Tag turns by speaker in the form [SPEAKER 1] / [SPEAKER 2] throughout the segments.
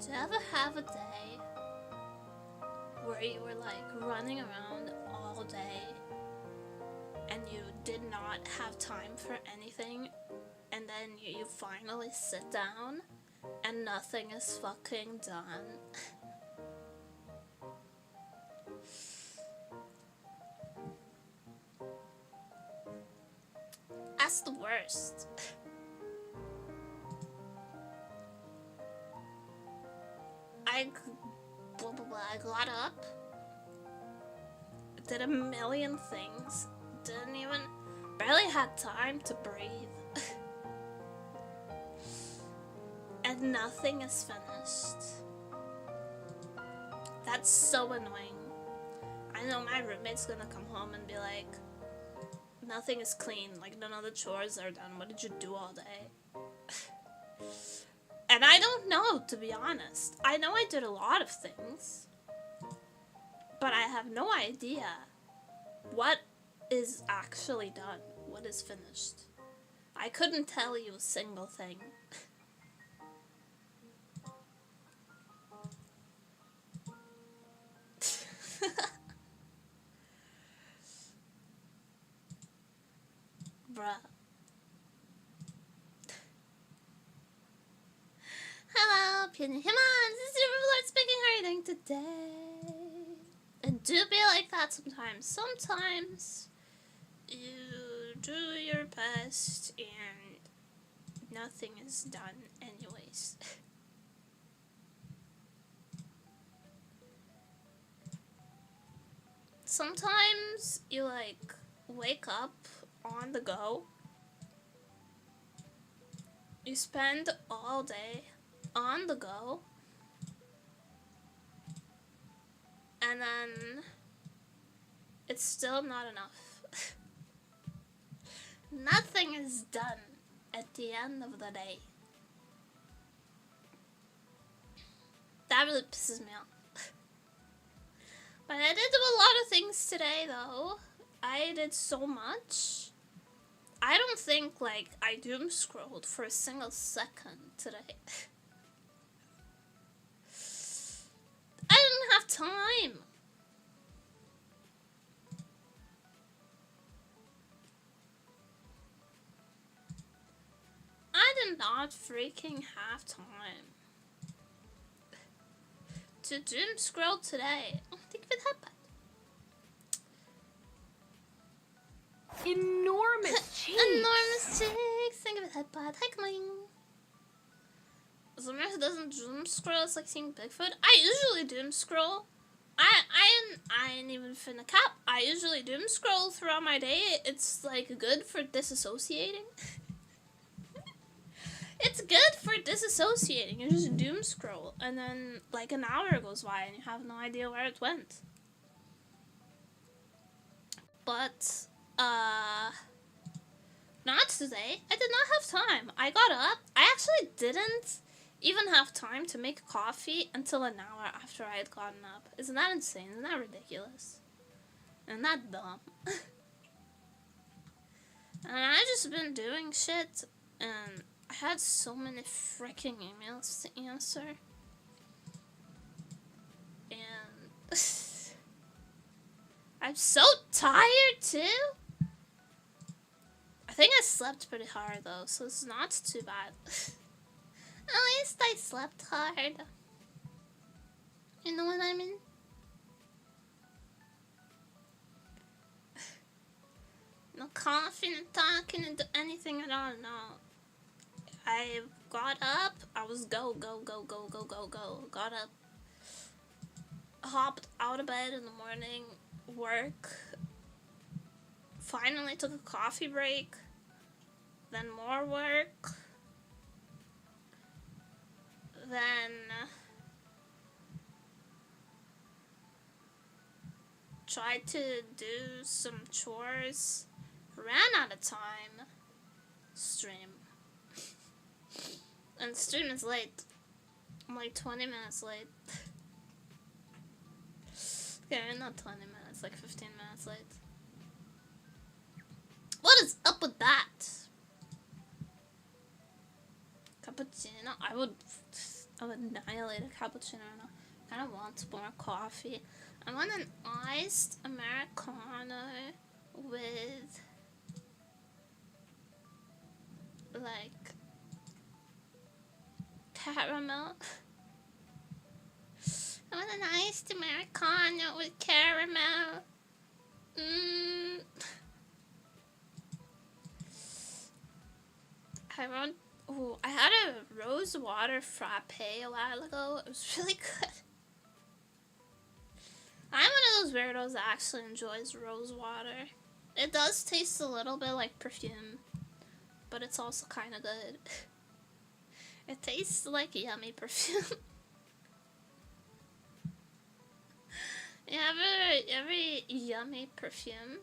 [SPEAKER 1] Do you ever have a day where you were like running around all day and you did not have time for anything, and then you finally sit down and nothing is fucking done. That's the worst. I got up, did a million things, barely had time to breathe. And nothing is finished. That's so annoying. I know my roommate's gonna come home and be like, nothing is clean, like none of the chores are done. What did you do all day? And I don't know, to be honest. I know I did a lot of things, but I have no idea what is actually done, what is finished. I couldn't tell you a single thing. Bruh. Hello, Penny. This is your overlord speaking. How are you doing today? And do be like that sometimes. Sometimes you do your best and nothing is done anyways. Sometimes you like wake up on the go. You spend all day on the go, and then it's still not enough. Nothing is done at the end of the day. That really pisses me off. But I did do a lot of things today though. I did so much. I don't think like I doom scrolled for a single second today. I didn't have time. I did not freaking have time to doom scroll today. Oh, think of it happened.
[SPEAKER 2] Enormous cheeks.
[SPEAKER 1] Enormous cheeks. Think of it headbutt. Hi, Kling. Someone who doesn't doom scroll is like seeing Bigfoot. I usually doom scroll. I ain't even finna cap. I usually doom scroll throughout my day. It's like good for disassociating. It's good for disassociating. You just doom scroll, and then like an hour goes by, and you have no idea where it went. But not today. I did not have time. I got up. I actually didn't even have time to make coffee until an hour after I had gotten up. Isn't that insane? Isn't that ridiculous? Isn't that dumb? And I just been doing shit, and I had so many freaking emails to answer. And I'm so tired too. I think I slept pretty hard though, so it's not too bad. At least I slept hard. You know what I mean? No coffee, no talking, no anything at all, no. I got up, I was go. Got up, hopped out of bed in the morning, work, finally took a coffee break, then more work, then tried to do some chores, ran out of time, stream. And the stream is late. I'm like 20 minutes late. Okay, not 20 minutes, like 15 minutes late. What is up with that? Cappuccino? I would annihilate a cappuccino right now. I kind of want more coffee. I want an iced Americano with like caramel. I want an iced Americano with caramel. I had a rose water frappe a while ago. It was really good. I'm one of those weirdos that actually enjoys rose water. It does taste a little bit like perfume, but it's also kind of good. It tastes like yummy perfume. You ever yummy perfume?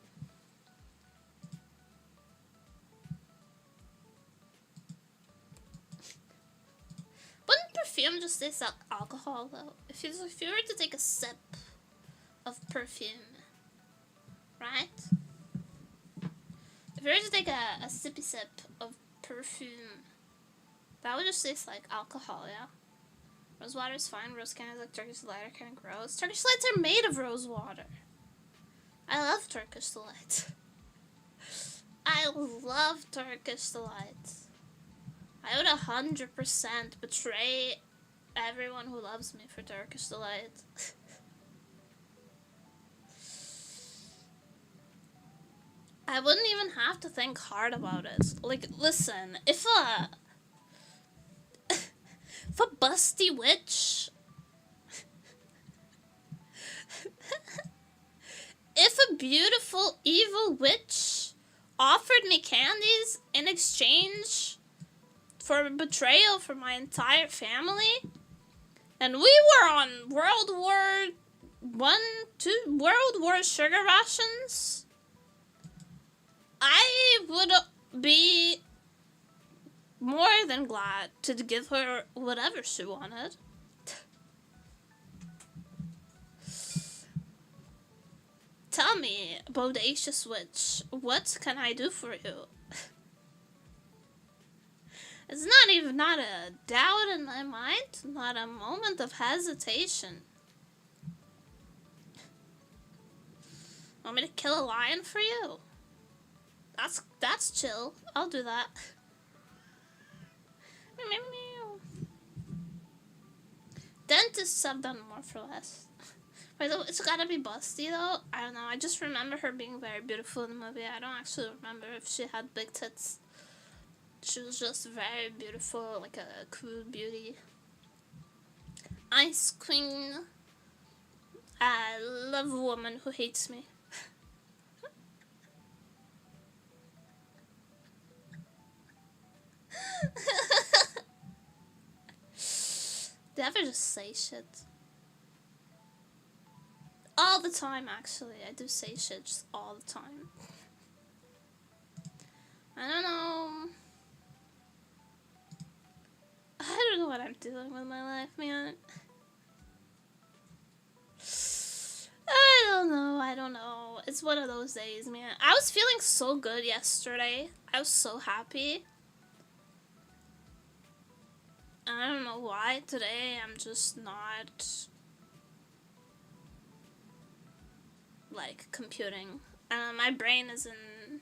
[SPEAKER 1] Wouldn't perfume just taste like alcohol though? If you were to take a sip of perfume, right? If you were to take a sippy sip of perfume, that would just taste like alcohol, yeah? Rose water is fine. Rose candy is like Turkish delight are kind of gross. Turkish delights are made of rose water. I love Turkish delight. I love Turkish delight. I would 100% betray everyone who loves me for Turkish delight. I wouldn't even have to think hard about it. Like, listen, if a busty witch, if a beautiful evil witch offered me candies in exchange for betrayal for my entire family, and we were on World War sugar rations, I would be more than glad to give her whatever she wanted. Tell me, bodacious witch, what can I do for you? It's not a doubt in my mind, not a moment of hesitation. Want me to kill a lion for you? That's chill. I'll do that. Dentists have done more for less. Wait, it's gotta be busty though. I don't know. I just remember her being very beautiful in the movie. I don't actually remember if she had big tits. She was just very beautiful, like a cool beauty. Ice Queen. I love a woman who hates me. Do you ever just say shit? All the time, actually. I do say shit just all the time. I don't know. I don't know what I'm doing with my life, man. I don't know. It's one of those days, man. I was feeling so good yesterday. I was so happy. I don't know why today I'm just not like computing. My brain is in,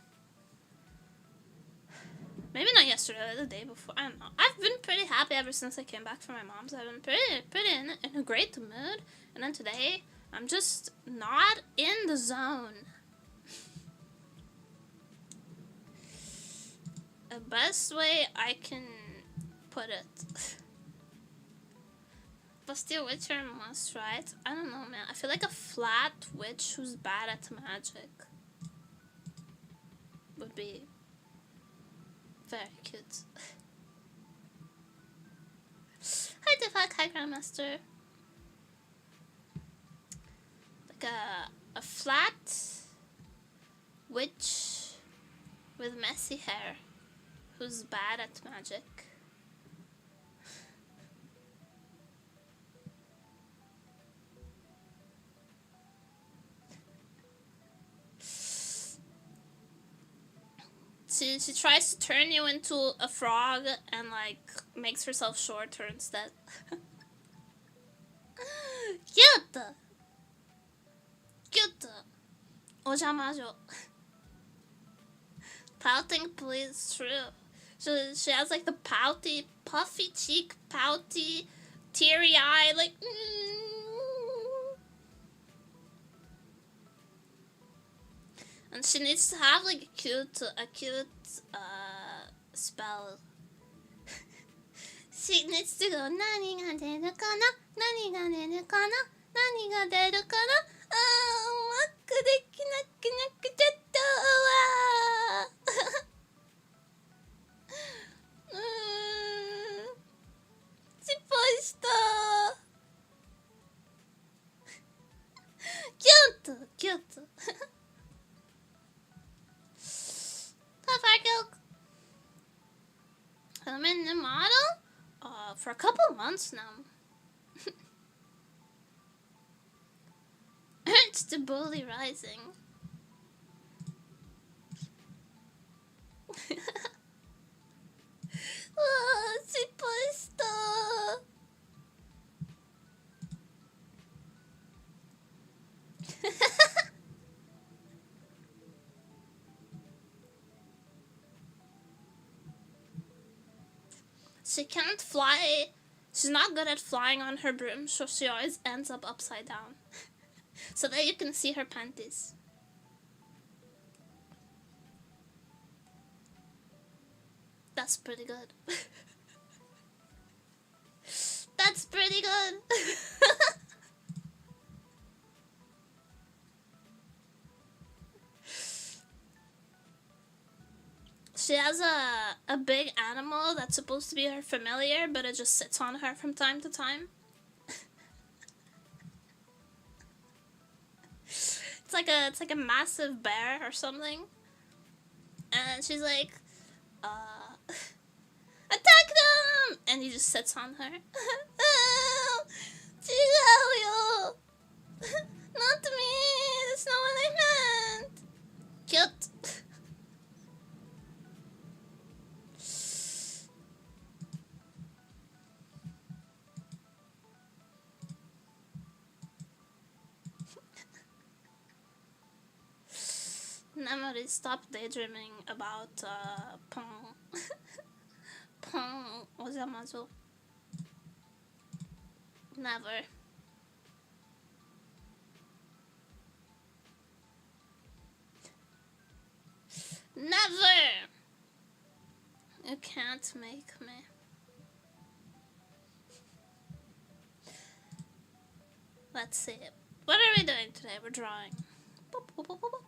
[SPEAKER 1] maybe not yesterday, the day before. I don't know. I've been pretty happy ever since I came back from my mom's. I've been pretty in a great mood. And then today I'm just not in the zone. The best way I can put it. Busty witch or must, right? I don't know, man. I feel like a flat witch who's bad at magic would be very cute. Hi, Defak. Hi, Grandmaster. Like a flat witch with messy hair who's bad at magic. She tries to turn you into a frog and like makes herself shorter instead. Cute! Cute! Ojamajo. Pouting please true. So she has like the pouty, puffy cheek, pouty, teary eye, like. And she needs to have like a cute spell. She needs to go. 何が出るかな? 何が出るかな? 何が出るかな? うまくできなくなくちゃったわ。失敗した。キュート、キュート。I'm in the model for a couple months now. It's the bully rising. Oh, 失敗した。She can't fly. She's not good at flying on her broom, so she always ends up upside down. So that you can see her panties. That's pretty good. That's pretty good. She has a big animal that's supposed to be her familiar, but it just sits on her from time to time. It's like a massive bear or something. And she's like, attack them! And he just sits on her. Oh, 違うよ. Not me. That's not what I meant. Cute. Nemuri, stop daydreaming about Pong. Pong, ozamazo. Never. Never! You can't make me. Let's see. What are we doing today? We're drawing. Boop, boop, boop, boop.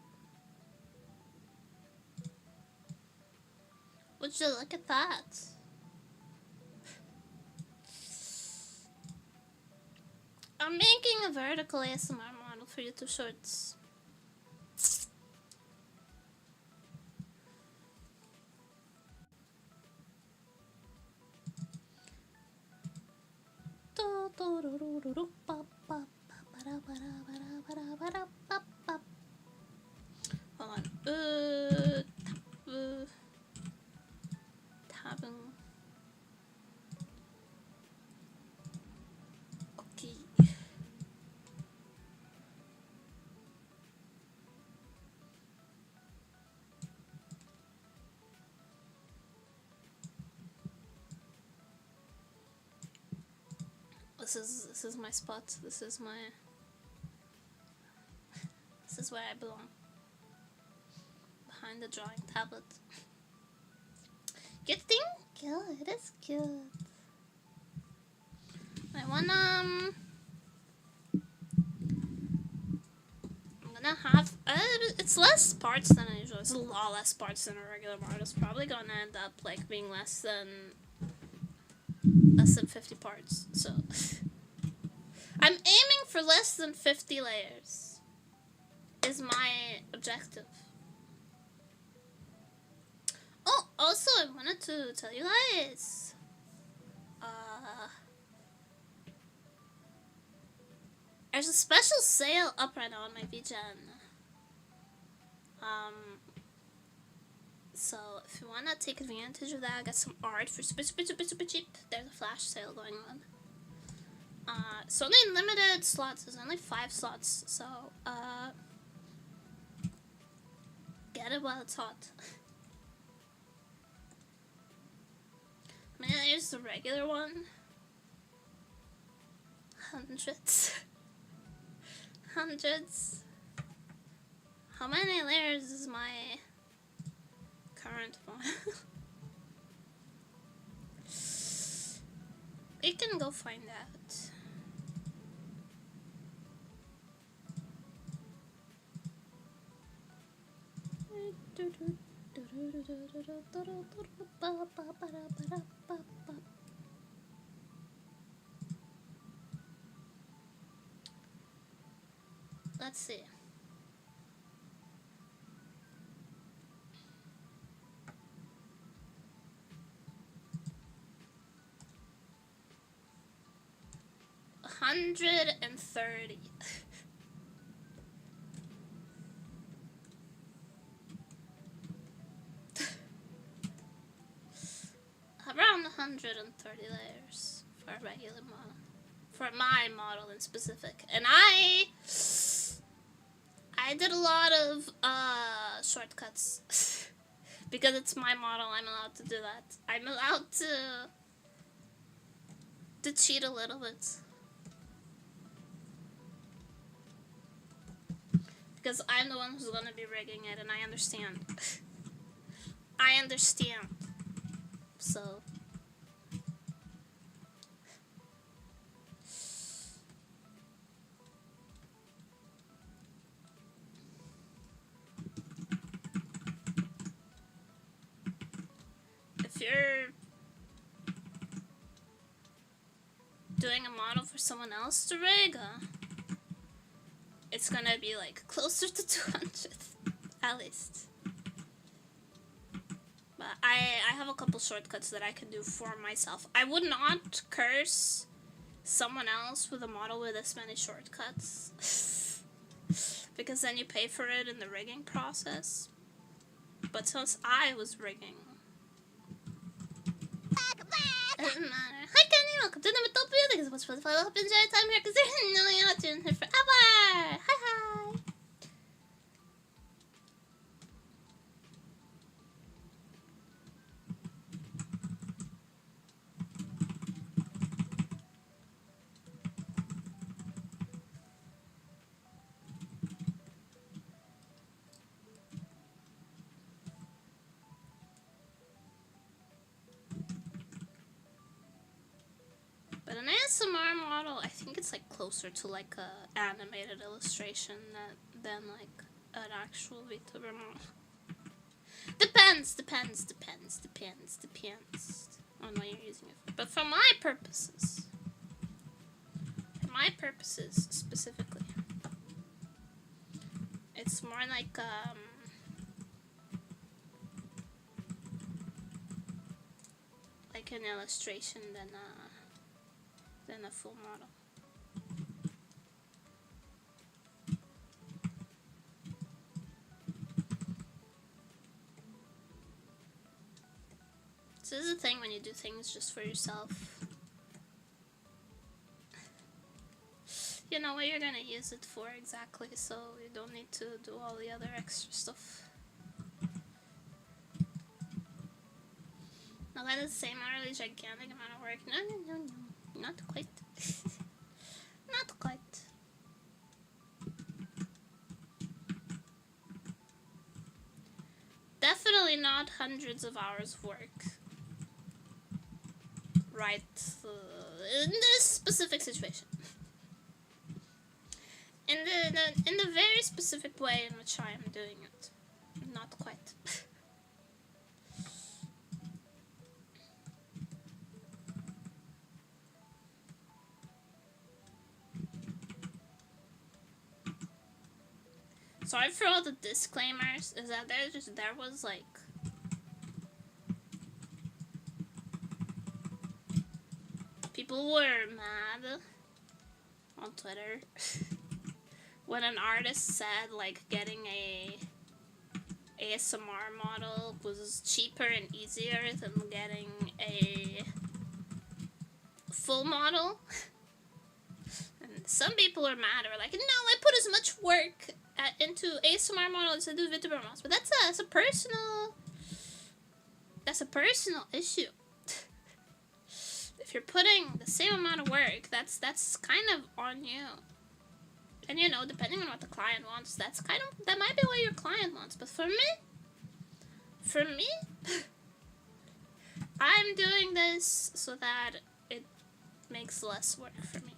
[SPEAKER 1] Would you look at that? I'm making a vertical ASMR model for YouTube Shorts. Hold on. Okay. This is my spot. This is where I belong. Behind the drawing tablet. Good thing? Good, it is cute. I wanna I'm gonna have it's less parts than usual. It's a lot less parts than a regular model. It's probably gonna end up like being less than 50 parts. So I'm aiming for less than 50 layers is my objective. Oh, also I wanted to tell you guys, there's a special sale up right now on my VGen. So if you wanna take advantage of that, get some art for super cheap. There's a flash sale going on. It's only limited slots. There's only 5 slots. So get it while it's hot. Maybe there's the regular one. Hundreds. Hundreds. How many layers is my current one? We can go find out. Let's see. $130. Around 130 layers for a regular model. For my model in specific. And I did a lot of shortcuts. Because it's my model, I'm allowed to do that. I'm allowed to cheat a little bit. Because I'm the one who's gonna be rigging it, and I understand. I understand. So. If you're doing a model for someone else to rig, it's gonna be like closer to 200, at least. But I have a couple shortcuts that I can do for myself. I would not curse someone else with a model with this many shortcuts. Because then you pay for it in the rigging process. But since I was rigging, it doesn't matter. Hi Kenny, welcome to the Vtuber. Thank you so much for the follow. Hope you enjoy your time here because there's no you're not doing here forever. Hi hi. But an ASMR model, I think it's like closer to like a animated illustration than like an actual Vtuber model. Depends on what you're using it for. But for my purposes specifically, it's more like an illustration than a full model. So this is the thing when you do things just for yourself. You know what you're gonna use it for exactly, so you don't need to do all the other extra stuff. Now that is the same utterly gigantic amount of work. No. Not quite. Not quite. Definitely not hundreds of hours of work. Right. In this specific situation. In the very specific way in which I am doing it. Not quite. Sorry for all the disclaimers, is that there was like people were mad on Twitter when an artist said like getting a ASMR model was cheaper and easier than getting a full model. And some people are mad or like, no, I put as much work into ASMR models as I do Vtuber models, but that's a personal issue. if you're putting the same amount of work, that's kind of on you. And you know, depending on what the client wants, that might be what your client wants. But for me, I'm doing this so that it makes less work for me.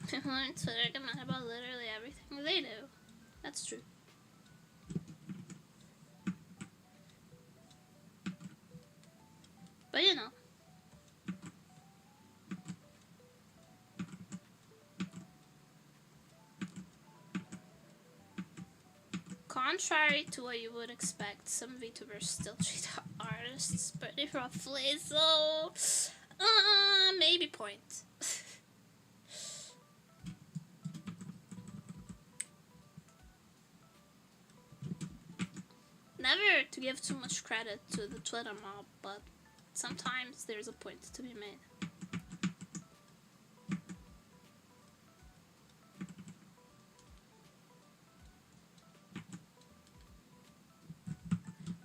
[SPEAKER 1] People on Twitter get mad about literally everything they do. That's true. But you know. Contrary to what you would expect, some VTubers still treat artists pretty roughly, so maybe point. Never to give too much credit to the Twitter mob, but sometimes there's a point to be made.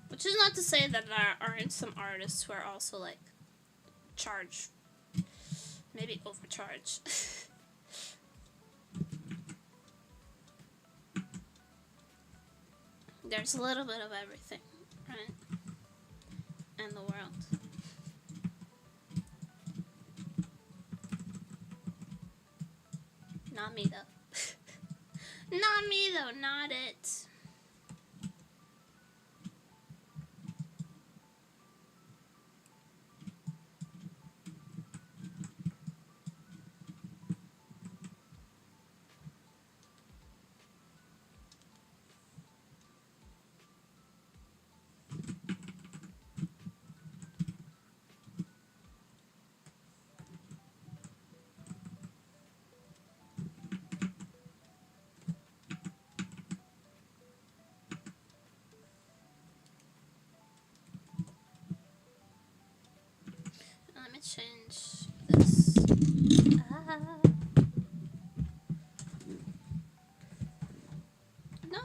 [SPEAKER 1] Which is not to say that there aren't some artists who are also like maybe overcharge. There's a little bit of everything, right? In the world. Not me though. Not me though, not it. Let me change this. No.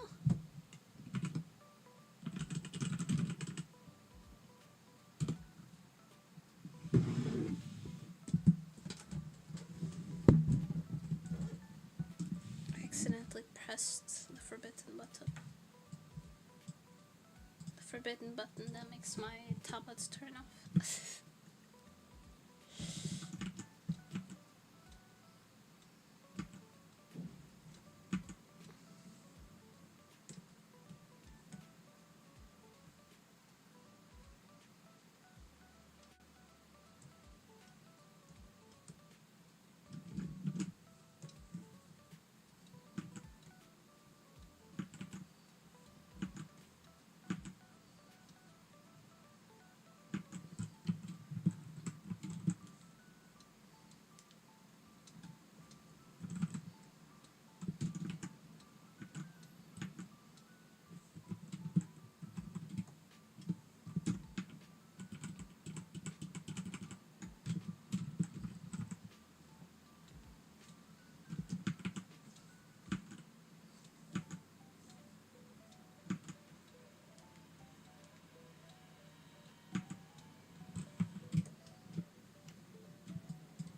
[SPEAKER 1] I accidentally pressed the forbidden button. The forbidden button that makes my tablets turn off.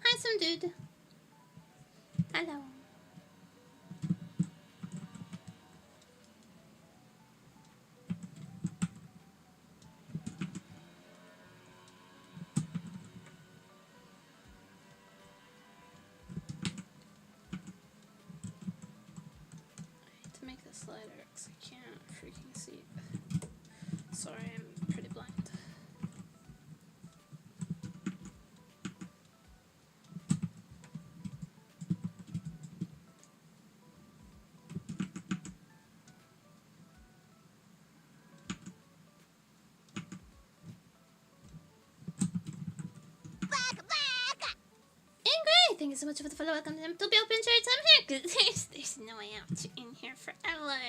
[SPEAKER 1] Hi, some dude. Hello. I need to make this lighter because I can't freaking see it. Sorry, I'm pretty blind. Thank you so much for the follow. Welcome to be open shirts. I'm here because there's no way out. You're in here forever.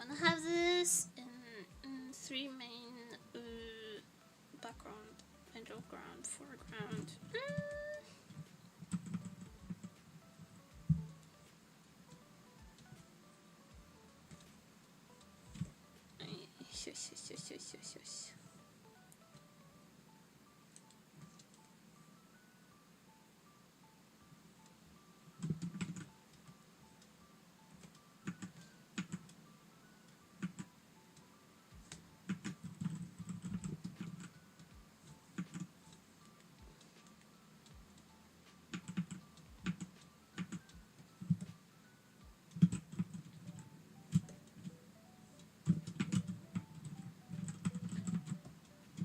[SPEAKER 1] I'm gonna have this in three main background, middle ground, foreground.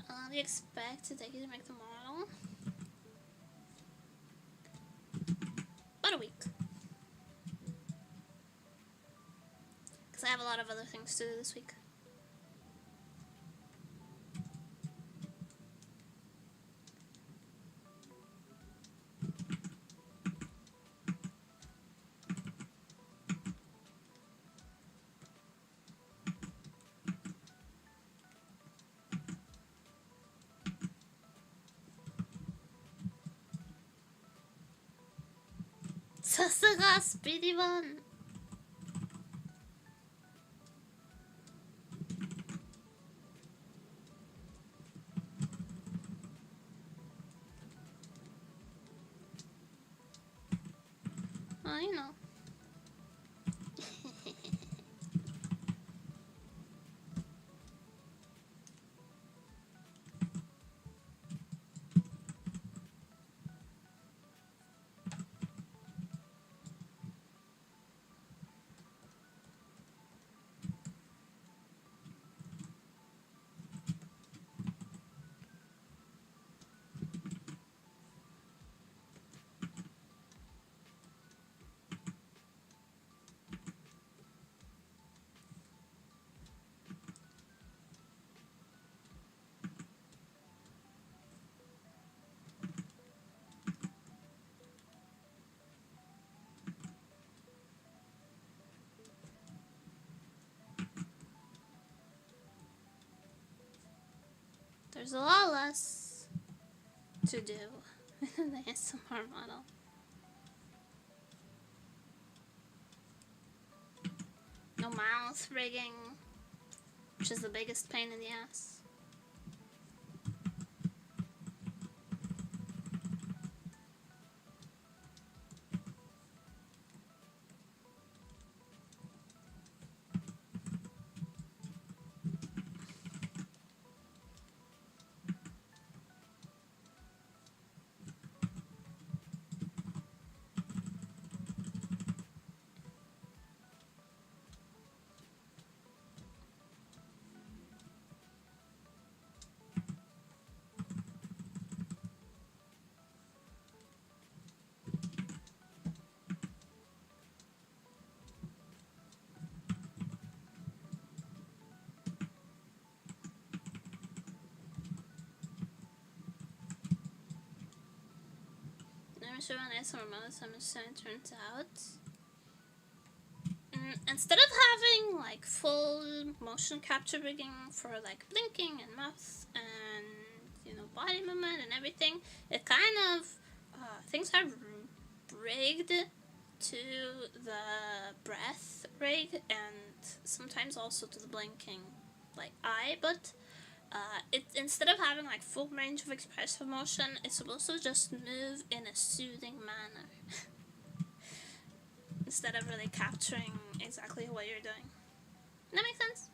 [SPEAKER 1] What do you expect to take you to make the model? About a week. Because I have a lot of other things to do this week. Sasuga speedy one. Well, you know. There's a lot less to do in the ASMR model. No mouth rigging, which is the biggest pain in the ass. Show an ASMR model, so I'm just saying it turns out. Instead of having like full motion capture rigging for like blinking and mouth and, you know, body movement and everything, it kind of things are rigged to the breath rig and sometimes also to the blinking like eye, but it, instead of having like full range of expressive motion, it's supposed to just move in a soothing manner instead of really capturing exactly what you're doing. That makes sense?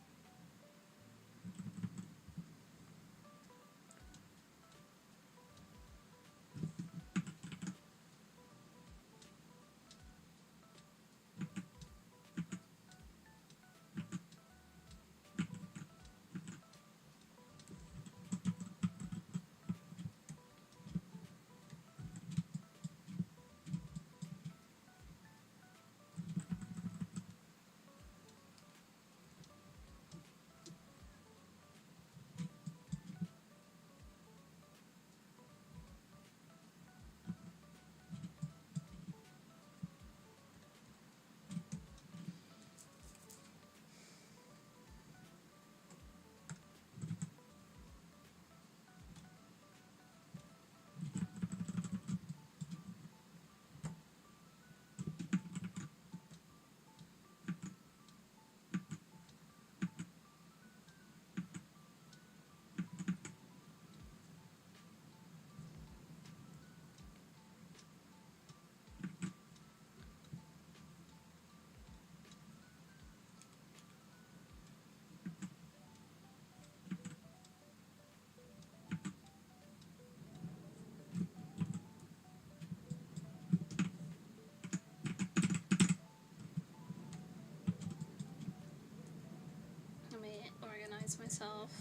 [SPEAKER 1] Myself.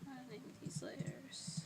[SPEAKER 1] I'll name these layers.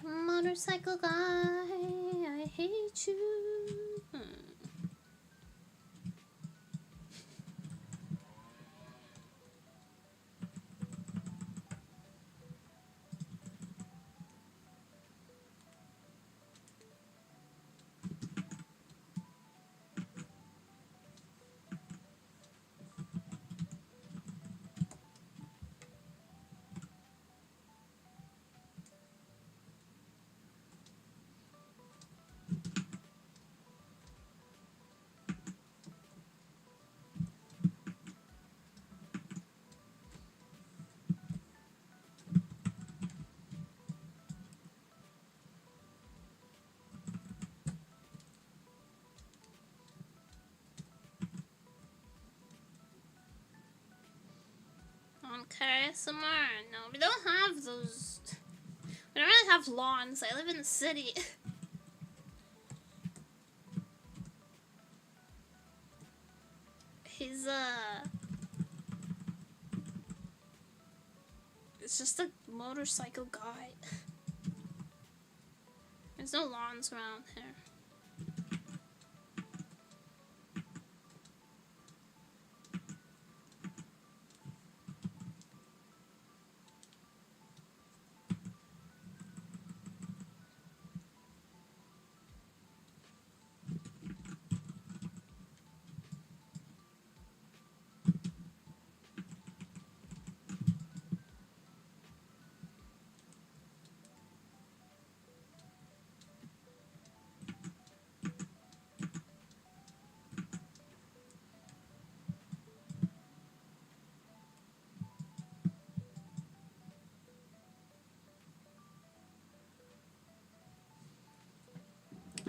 [SPEAKER 1] Motorcycle guy, I hate you. Okay, some more. No, we don't have those. We don't really have lawns. I live in the city. He's it's just a motorcycle guy. There's no lawns around here.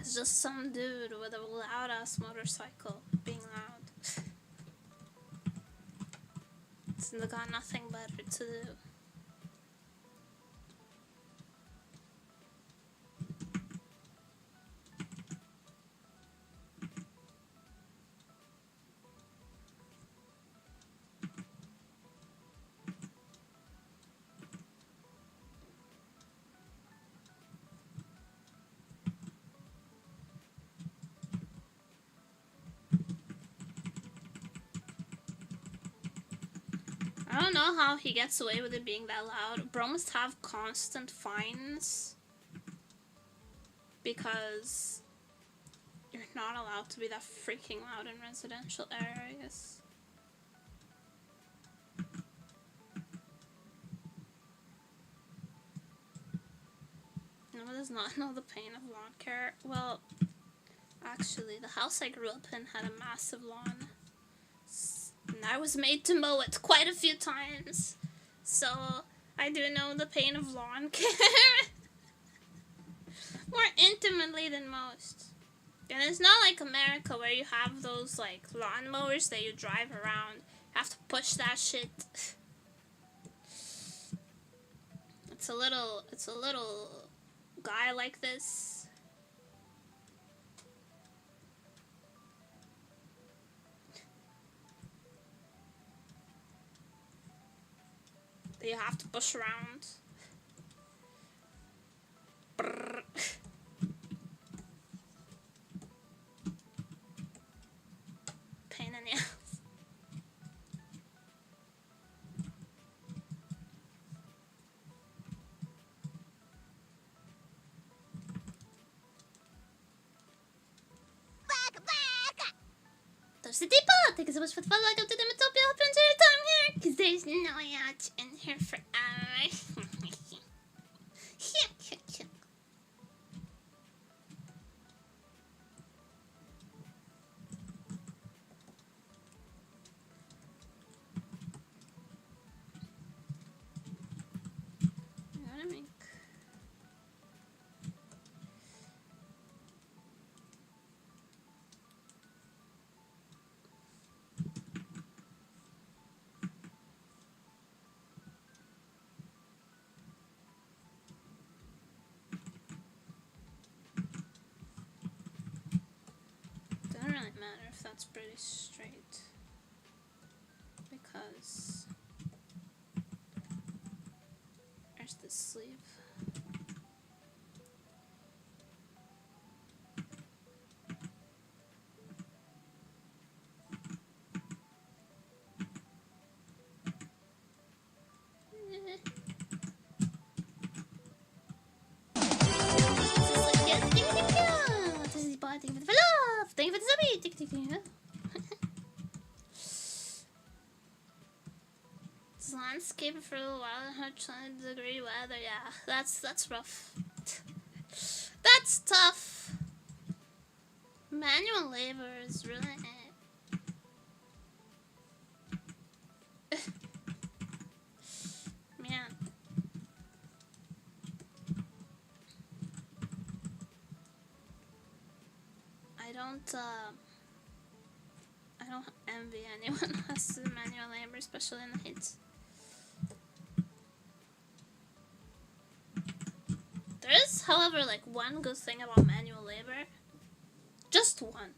[SPEAKER 1] It's just some dude with a loud ass motorcycle being loud. They got nothing better to do. I don't know how he gets away with it being that loud. Bro must have constant fines because you're not allowed to be that freaking loud in residential areas. No, does not know the pain of lawn care. Well, actually, the house I grew up in had a massive lawn. And I was made to mow it quite a few times. So, I do know the pain of lawn care. More intimately than most. And it's not like America where you have those, like, lawn mowers that you drive around. You have to push that shit. It's a little guy like this. That you have to push around. Brrr. Pain in the ass. Thank you so much for the follow. Welcome to the Metopia. Hope you enjoy your time here, because there's no yacht in here for hours. Matter if that's pretty straight, because there's the sleeve. Thank you for the subby! It's landscape for a little while in 120-degree weather, yeah. That's rough. That's tough. Manual labor is really man. I don't envy anyone who has to do manual labor, especially in the heat. There is, however, like one good thing about manual labor. Just one.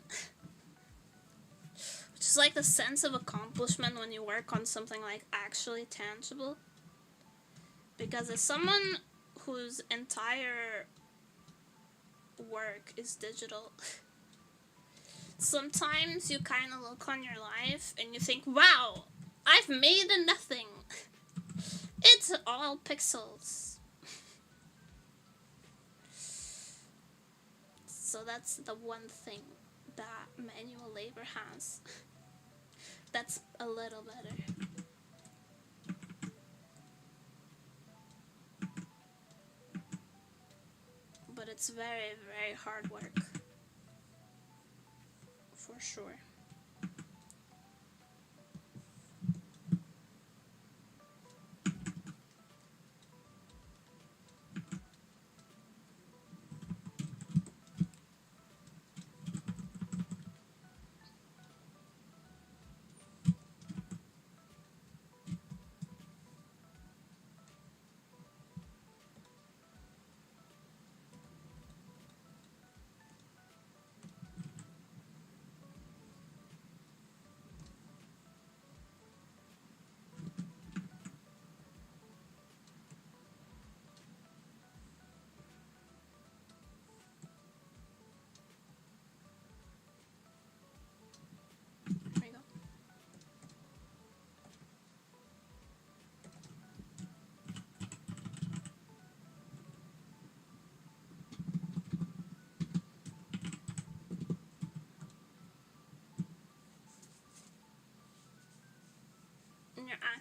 [SPEAKER 1] Which is like the sense of accomplishment when you work on something like actually tangible. Because as someone whose entire work is digital, sometimes you kind of look on your life and you think, wow, I've made nothing. It's all pixels. So that's the one thing that manual labor has. That's a little better. But it's very, very hard work. For sure.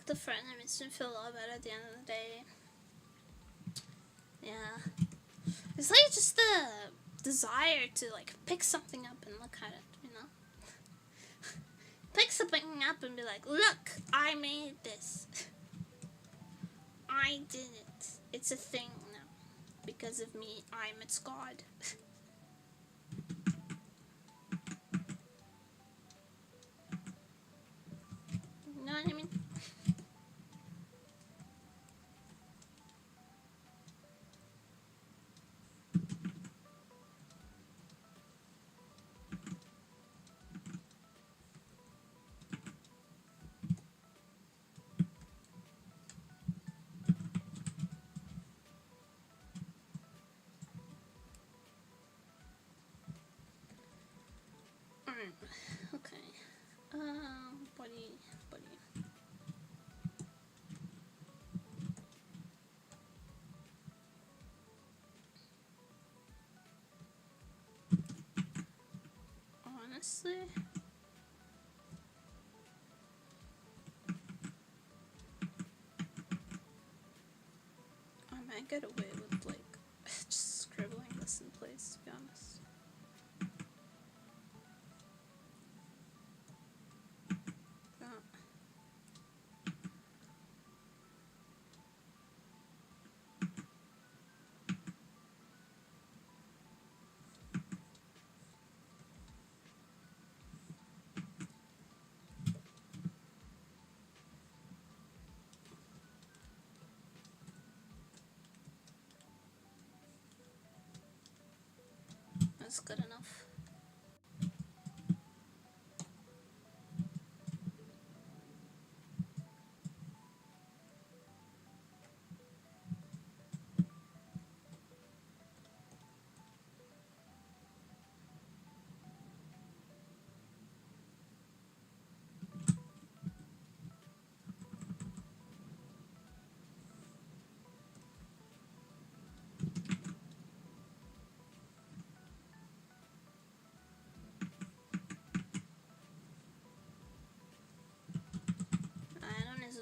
[SPEAKER 1] the friend that makes me feel a lot better at the end of the day. Yeah. It's like just the desire to like pick something up and look at it, you know? Pick something up and be like, look, I made this. I did it. It's a thing now. Because of me, I'm its god. You know what I mean? Okay. Buddy. Honestly, I might get away with like just scribbling this in place, to be honest. That's good enough.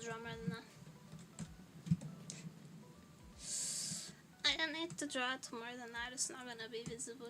[SPEAKER 1] Drummer than that. I don't need to draw it more than that, it's not gonna be visible.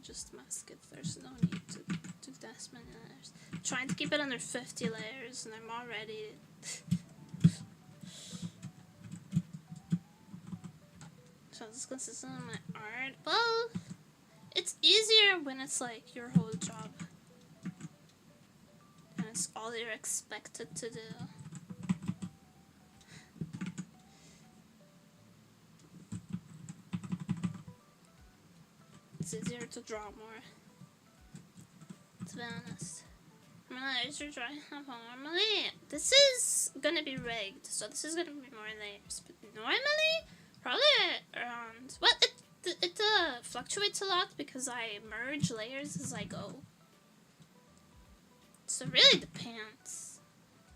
[SPEAKER 1] Just mask it. There's no need to do this many layers. Trying to keep it under 50 layers and I'm already so this is consistent with my art. Well, it's easier when it's like your whole job and it's all you're expected to do. It's easier to draw more, to be honest. I'm gonna laser drawing normally. This is gonna be rigged, so this is gonna be more layers. But normally, probably around, well, it fluctuates a lot because I merge layers as I go. So it really depends.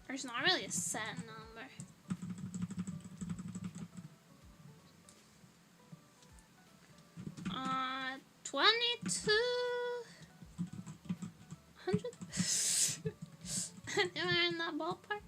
[SPEAKER 1] There's not really a set number. 2200. Anywhere in that ballpark.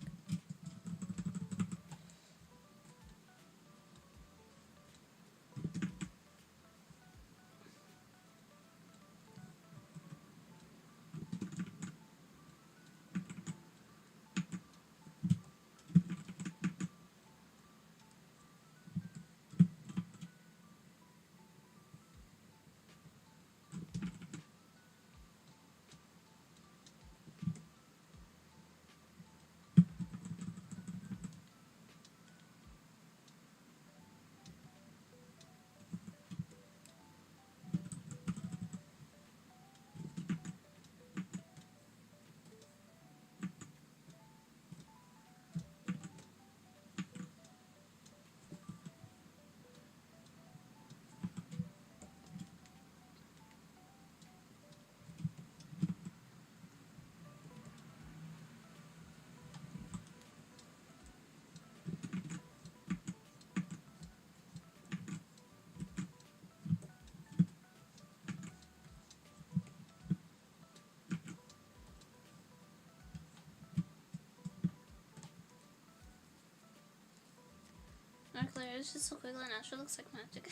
[SPEAKER 1] it's just so quickly now. She looks like magic.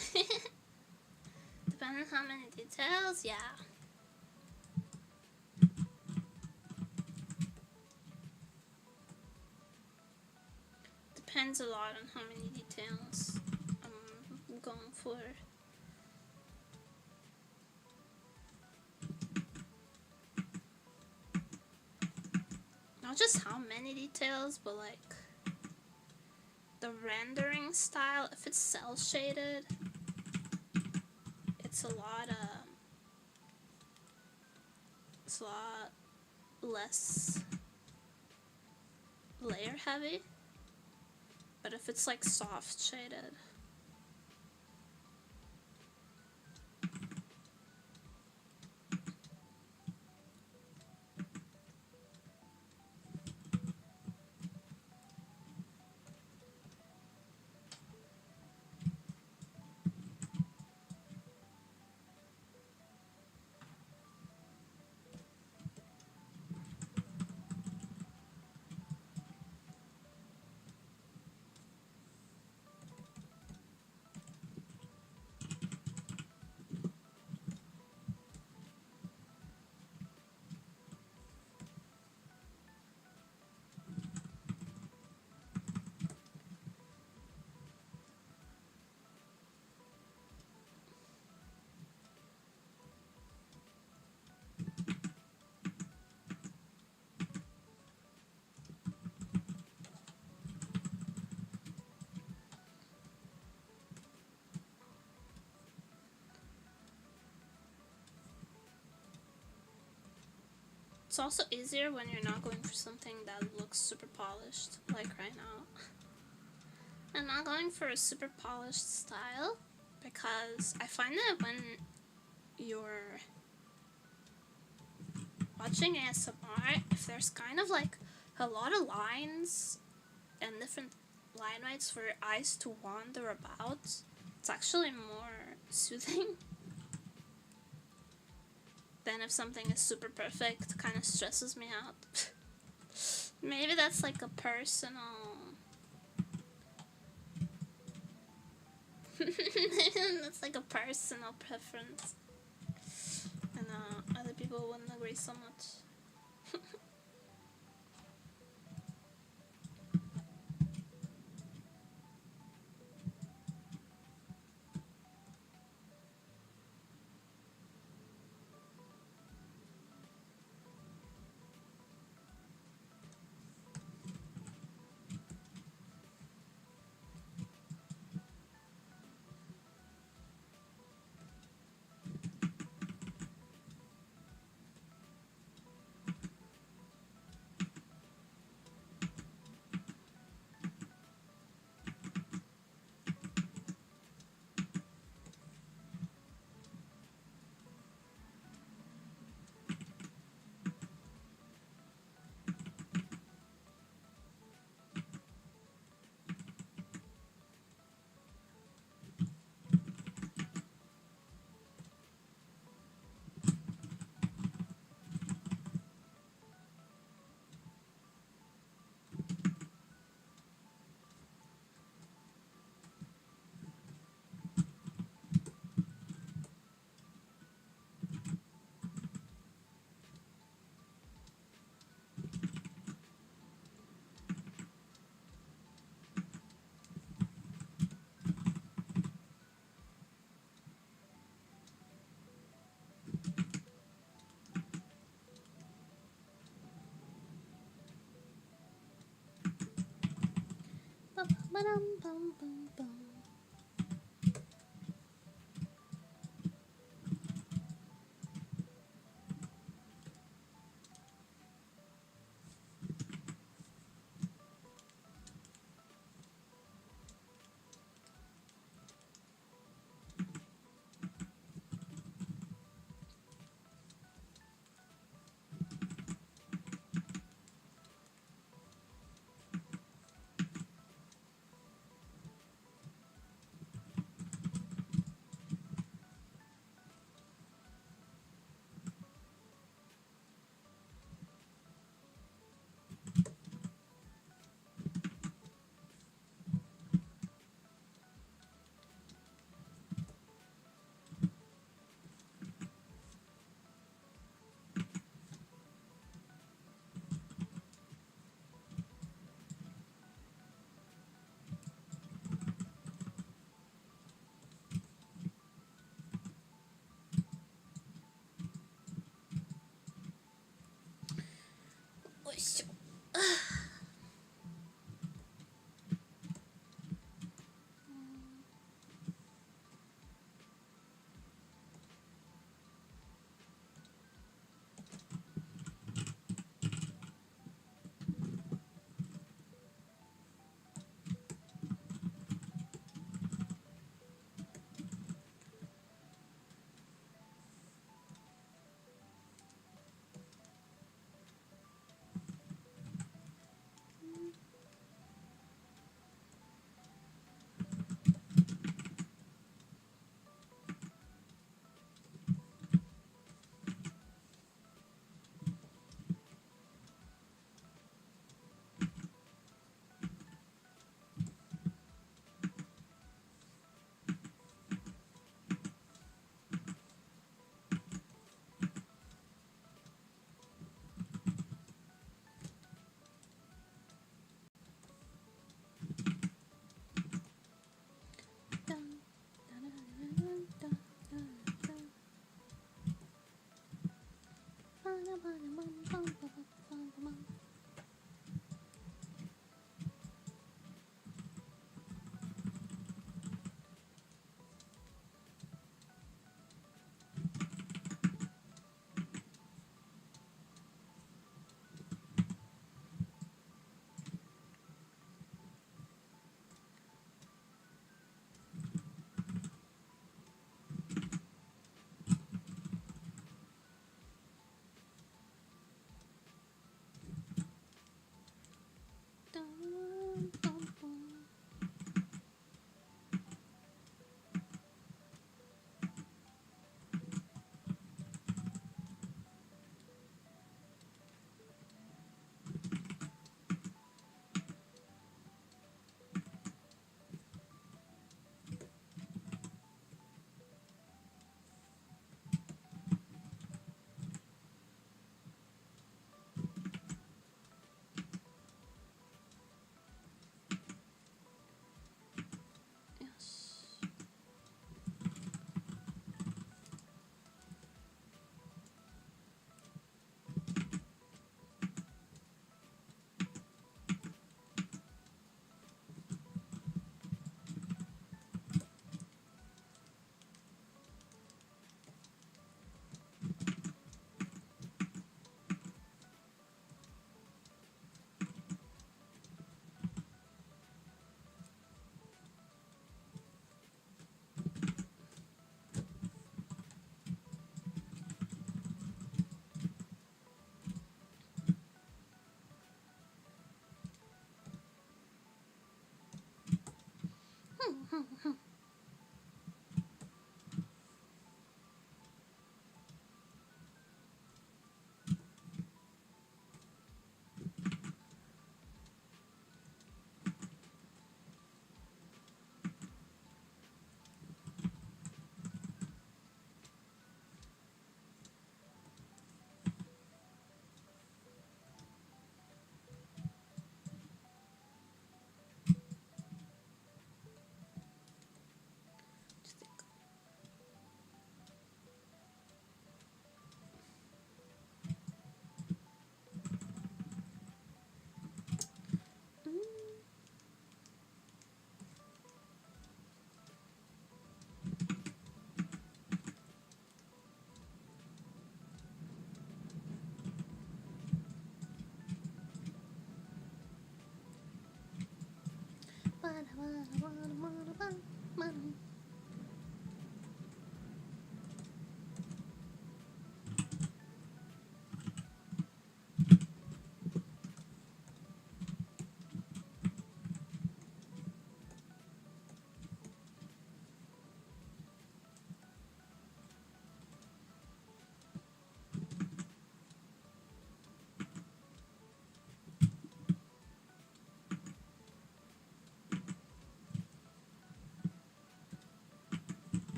[SPEAKER 1] Depending on how many details, yeah. Depends a lot on how many details I'm going for. Not just how many details, but like the rendering style. If it's cell shaded, it's a lot less layer heavy. But if it's like soft shaded, it's also easier when you're not going for something that looks super polished, like right now. I'm not going for a super polished style because I find that when you're watching ASMR, if there's kind of like a lot of lines and different line weights for your eyes to wander about, it's actually more soothing than if something is super perfect. It kind of stresses me out. Maybe that's like a personal that's like a personal preference, and other people wouldn't agree so much.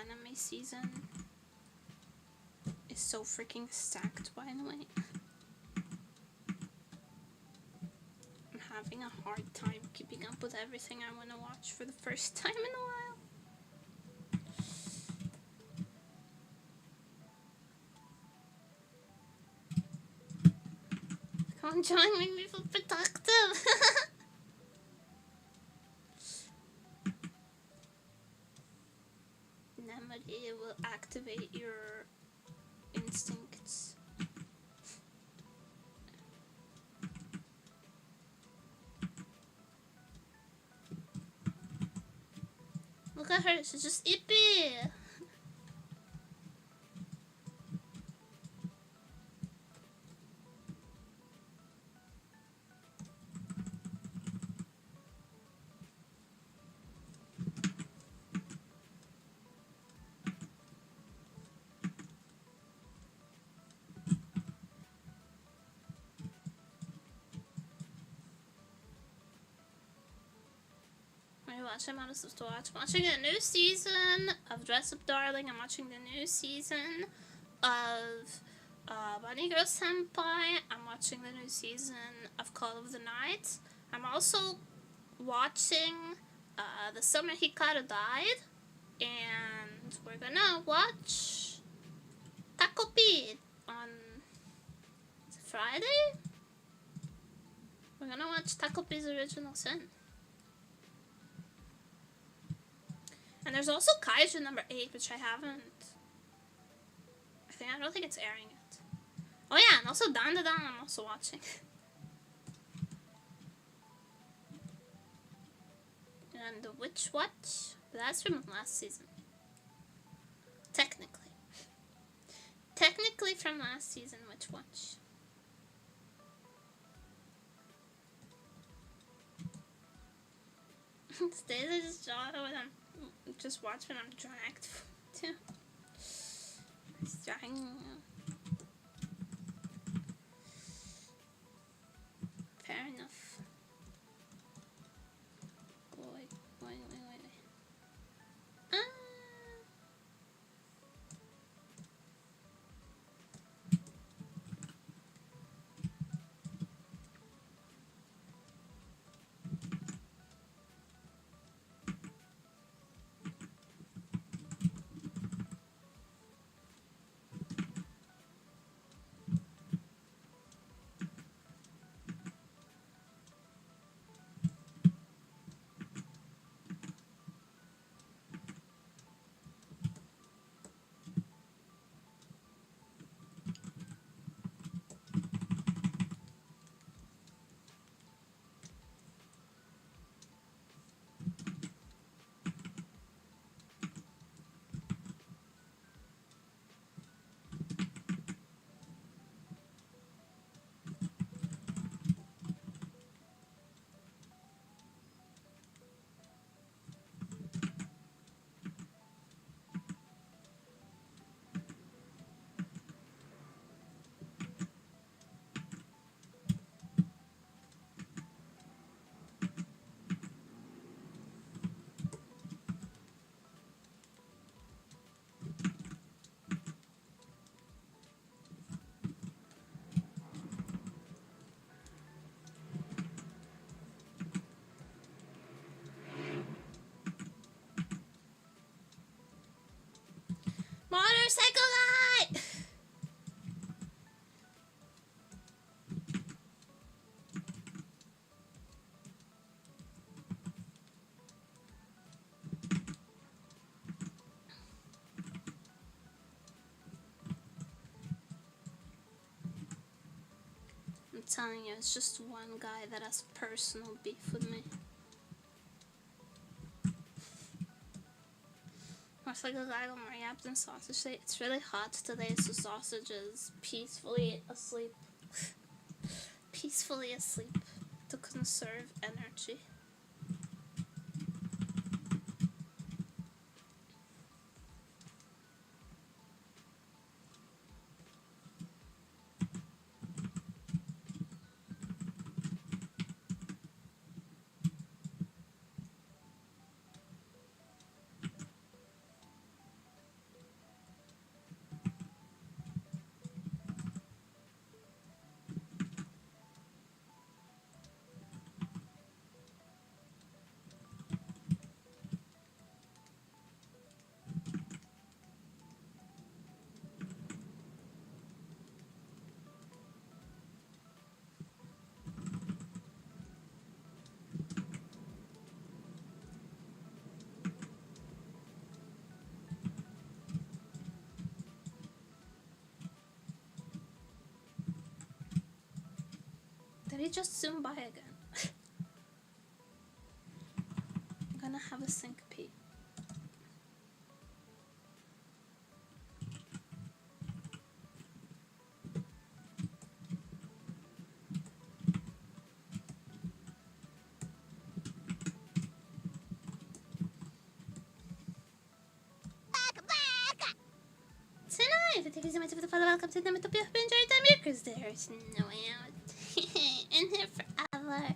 [SPEAKER 1] anime season is so freaking stacked, by the way. I'm having a hard time keeping up with everything I want to watch for the first time in a while. Come on, John, make me feel productive. Nemuri will activate your instincts. Look at her, she's just ippy. I'm out of stuff to watch. I'm watching the new season of Dress Up Darling. I'm watching the new season of Bunny Girl Senpai. I'm watching the new season of Call of the Night. I'm also watching The Summer Hikaru Died. And we're gonna watch Taco Pete on Friday. We're gonna watch Taco Pete's Original Sin. And there's also Kaiju number 8, which I haven't. I don't think it's airing yet. Oh yeah, and also Dan Da Dan I'm also watching. And the Witch Watch, that's from last season. Technically. Technically from last season, Witch Watch. Today I just just watch when I'm dragged too. It's dragging. Fair enough. Wait. Motorcycle light! I'm telling you, it's just one guy that has personal beef with me. It's like a guy on my wrapped in sausage today. It's really hot today, so sausage is peacefully asleep. Peacefully asleep to conserve energy. he just zoom by again? I'm gonna have a syncope. Tonight, if it takes so much for the follow, welcome to them. I hope you enjoyed time here, because there's no way out. In here forever.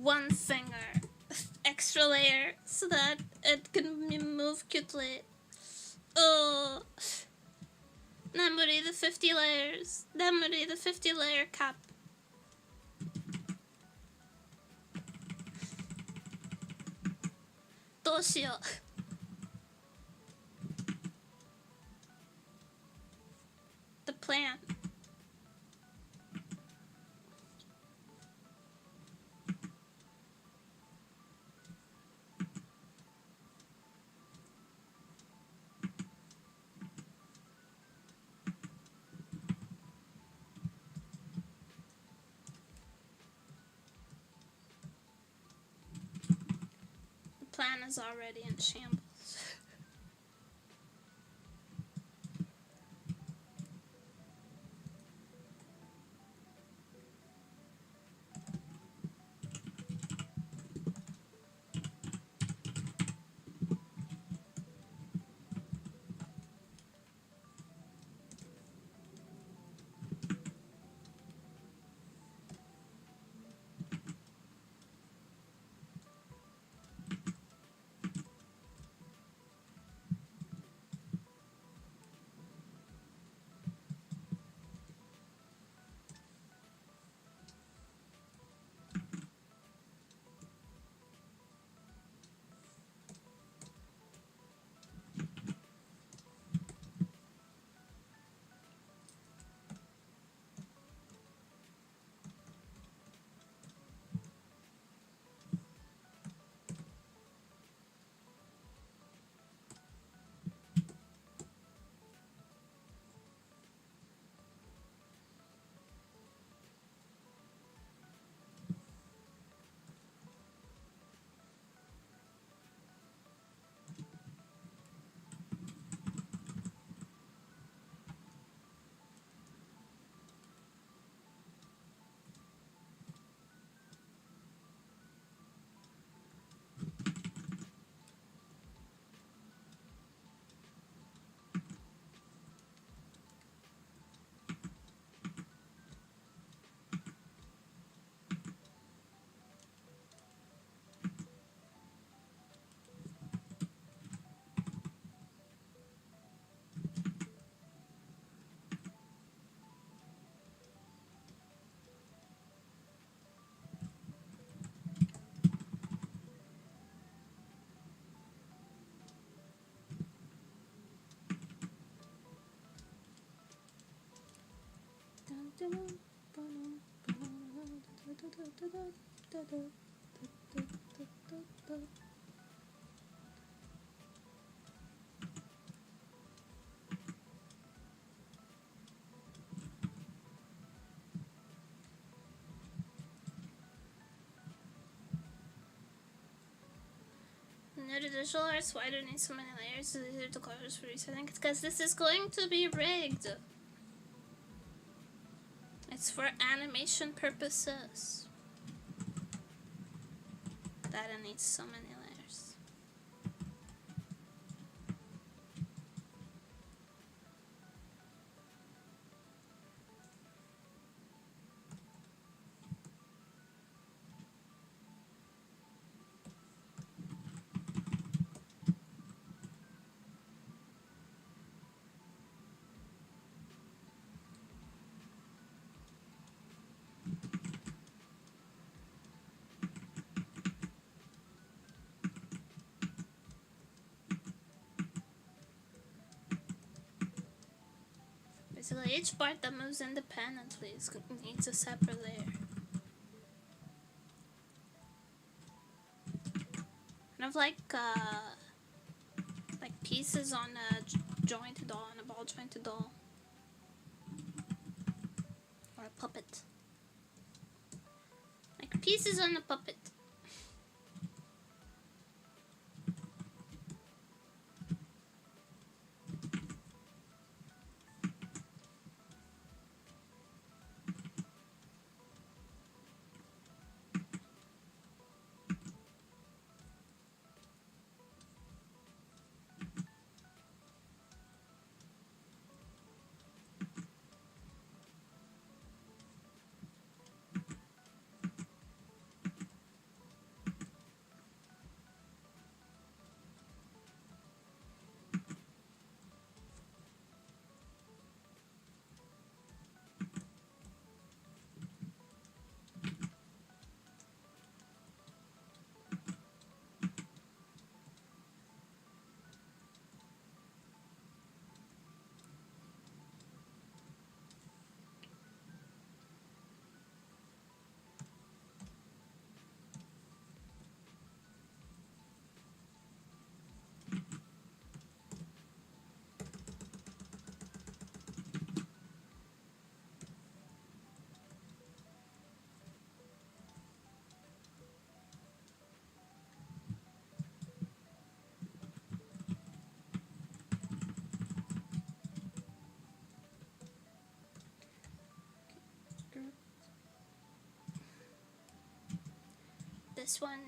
[SPEAKER 1] One finger extra layer so that it can move cutely. Oh, nemuri the 50 layers. Nemuri the 50 layer cap. Doshio. The plan. Plan is already in shambles. Artificial arts, why do you need so many layers to colors for each? I think it's because this is going to be rigged. It's for animation purposes. That it needs so many layers. Basically, each part that moves independently needs a separate layer. Kind of like pieces on a jointed doll, on a ball jointed doll. Or a puppet. Like pieces on a puppet. This one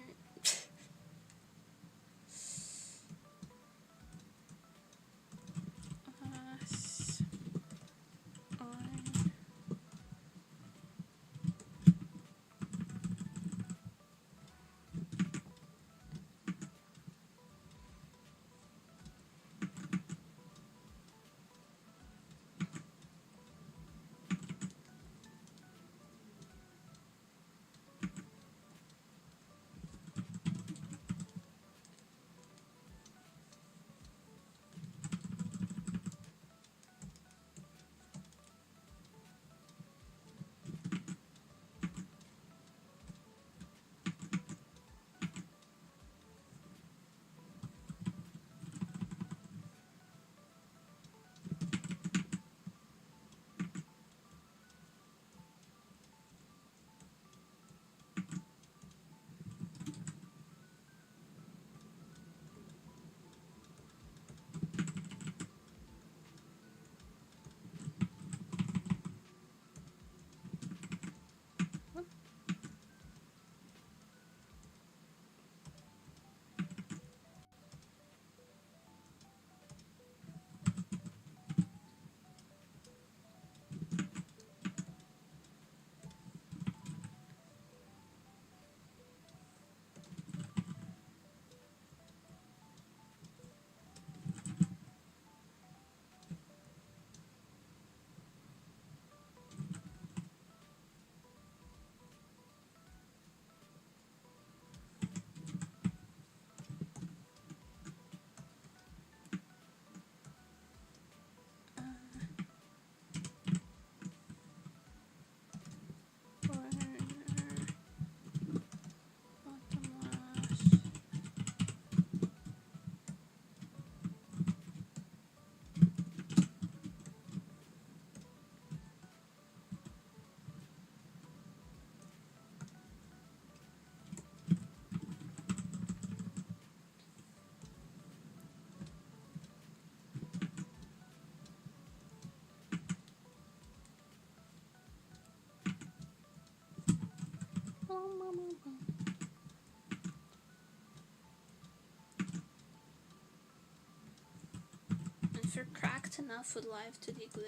[SPEAKER 1] If you're cracked enough with live to the glue,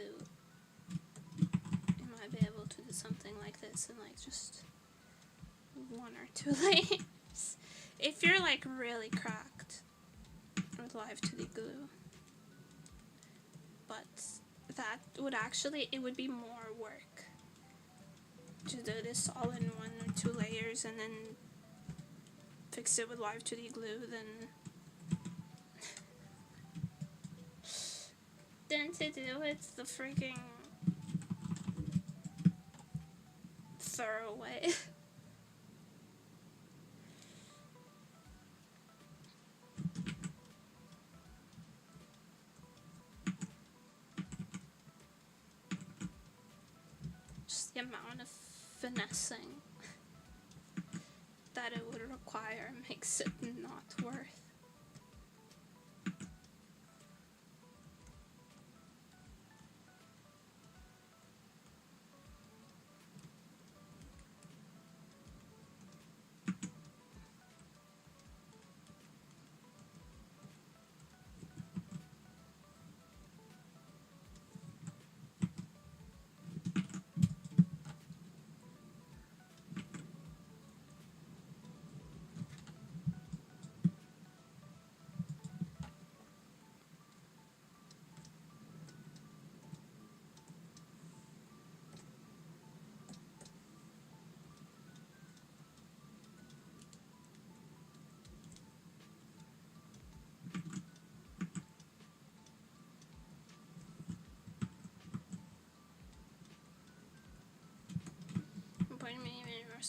[SPEAKER 1] you might be able to do something like this in like just 1 or 2 layers. If you're like really cracked with live to the glue. But that would actually, it would be more work to do this all in 1 or 2 layers and then fix it with live to the glue than to do it the freaking thorough way. Just the amount of finessing that it would require makes it not worth.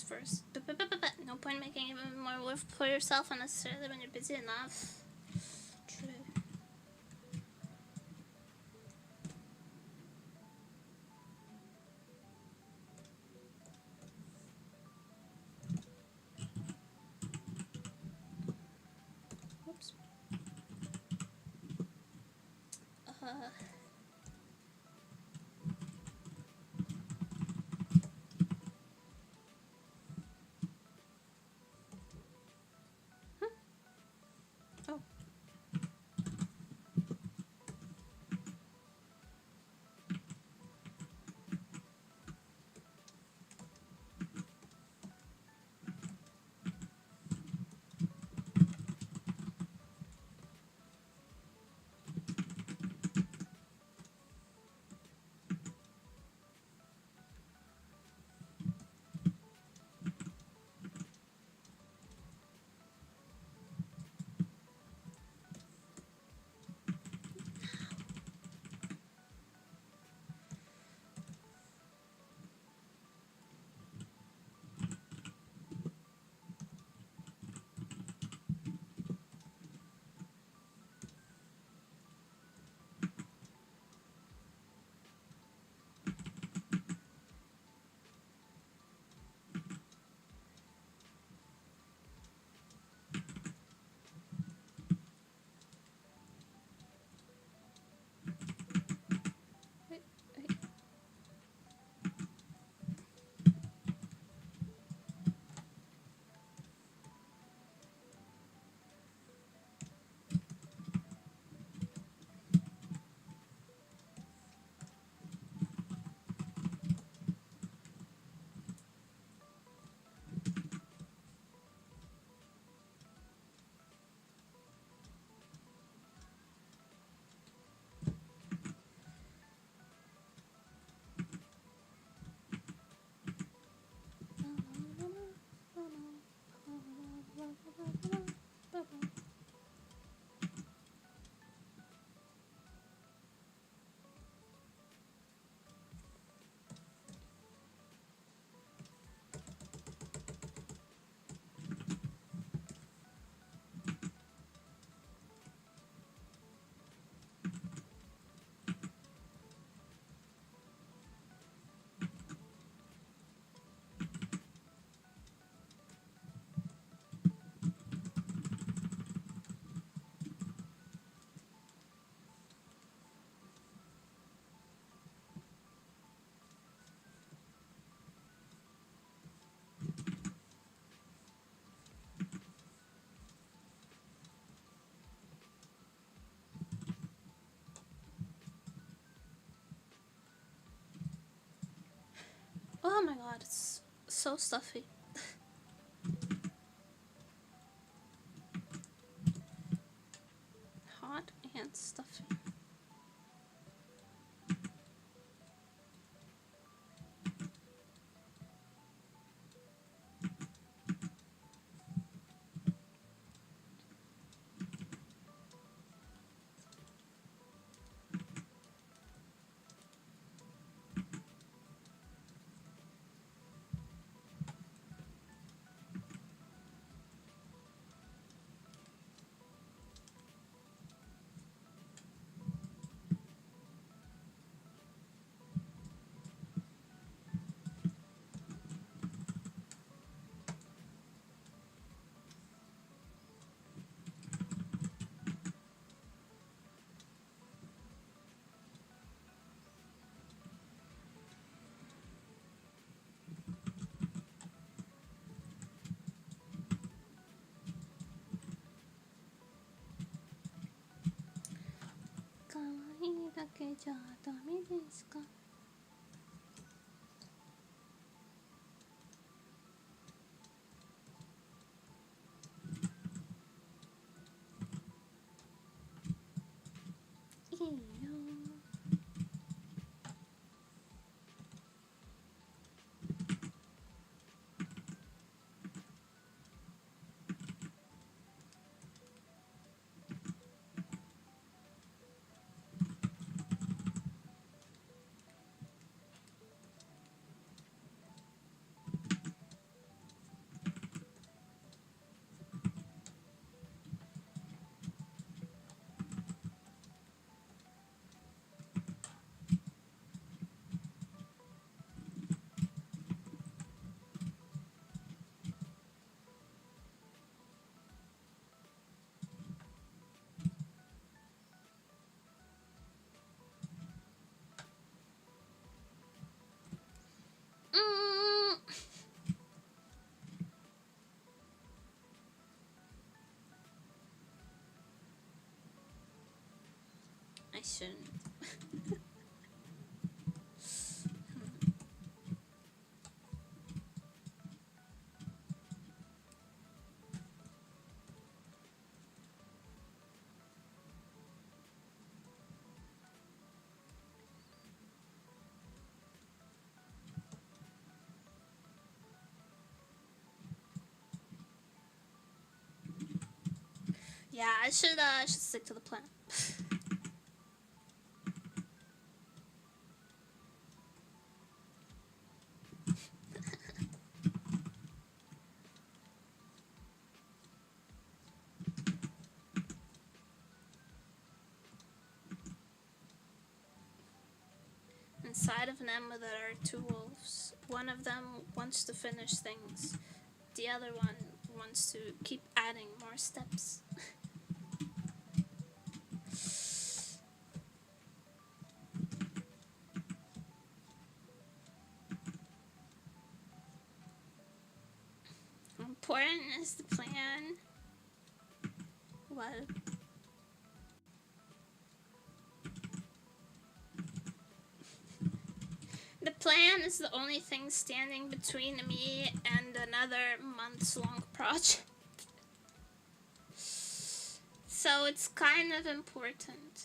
[SPEAKER 1] First, no point making even more work for yourself unnecessarily when you're busy enough. True. Whoops. Oh my god, it's so stuffy. Hot and stuffy. Kawaii dake ja dame desu ka? I shouldn't. Yeah, I should stick to the plan. Inside of Nema there are two wolves. One of them wants to finish things. The other one wants to keep adding more steps. Important is the plan. What? The plan is the only thing standing between me and another months-long project. So it's kind of important.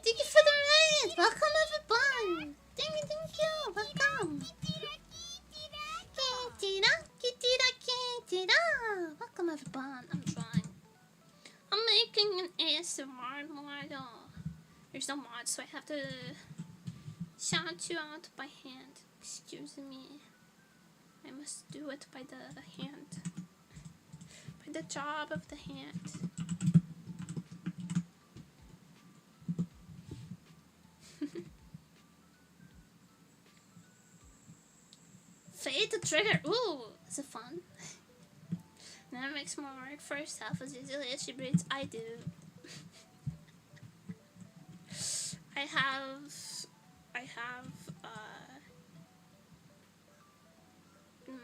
[SPEAKER 1] Thank you for the raid! Welcome everyone! Thank you! Welcome! Welcome everyone! I'm trying. I'm making an ASMR model. There's no mod, so I have to shout you out by hand. Excuse me. I must do it by the hand. By the job of the hand. Fade the trigger. Ooh, is it fun? Never makes more work first half as easily as she breathes. I do. I have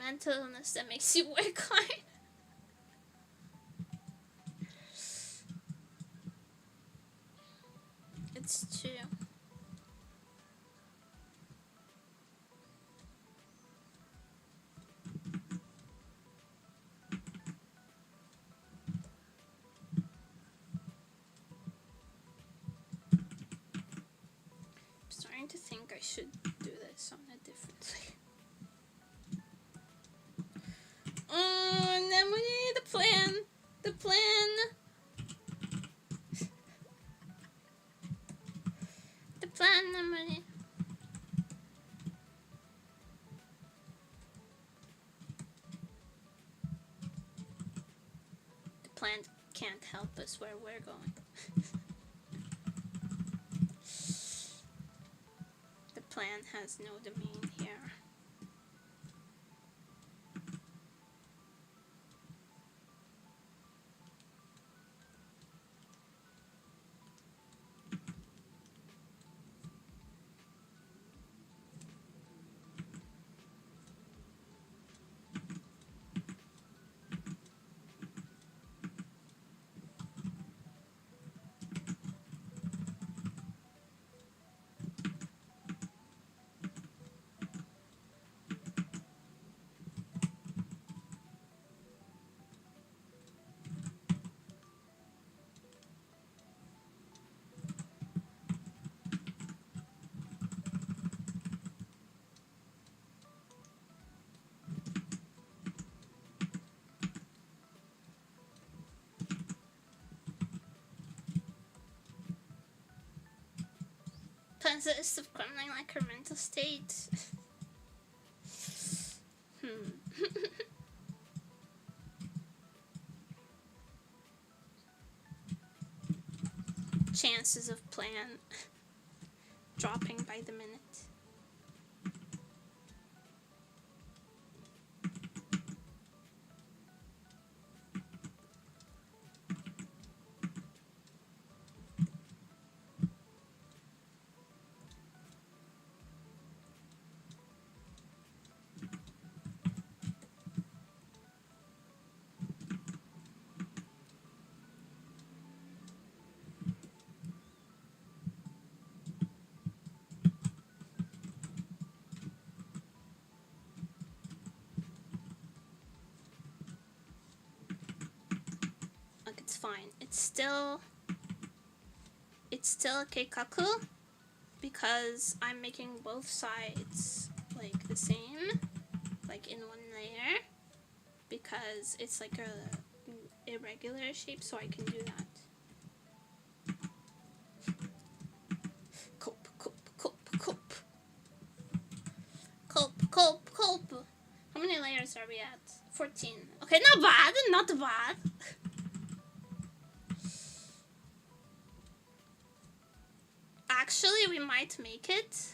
[SPEAKER 1] mental illness that makes you work hard. It's true. I'm starting to think I should do this on a different way. Oh, nemuri, the plan! The plan! The plan, nemuri. The plan can't help us where we're going. The plan has no domain here. Consists of crumbling like her mental state. Chances of plan dropping by the minute. It's fine. It's still a keikaku because I'm making both sides like the same, like in one layer, because it's like a irregular shape, so I can do that. Cope, cope, cope, cope. Cope, cope, cope. How many layers are we at? 14. Okay, not bad, not bad. Actually, we might make it.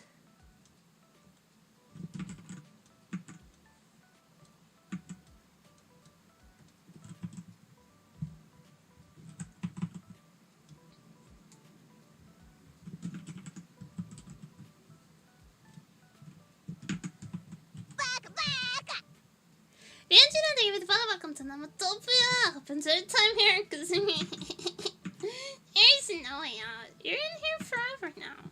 [SPEAKER 1] Angela, David, welcome to Namatopia. Hope enjoy your time here, because there's no way out. You're in here forever now.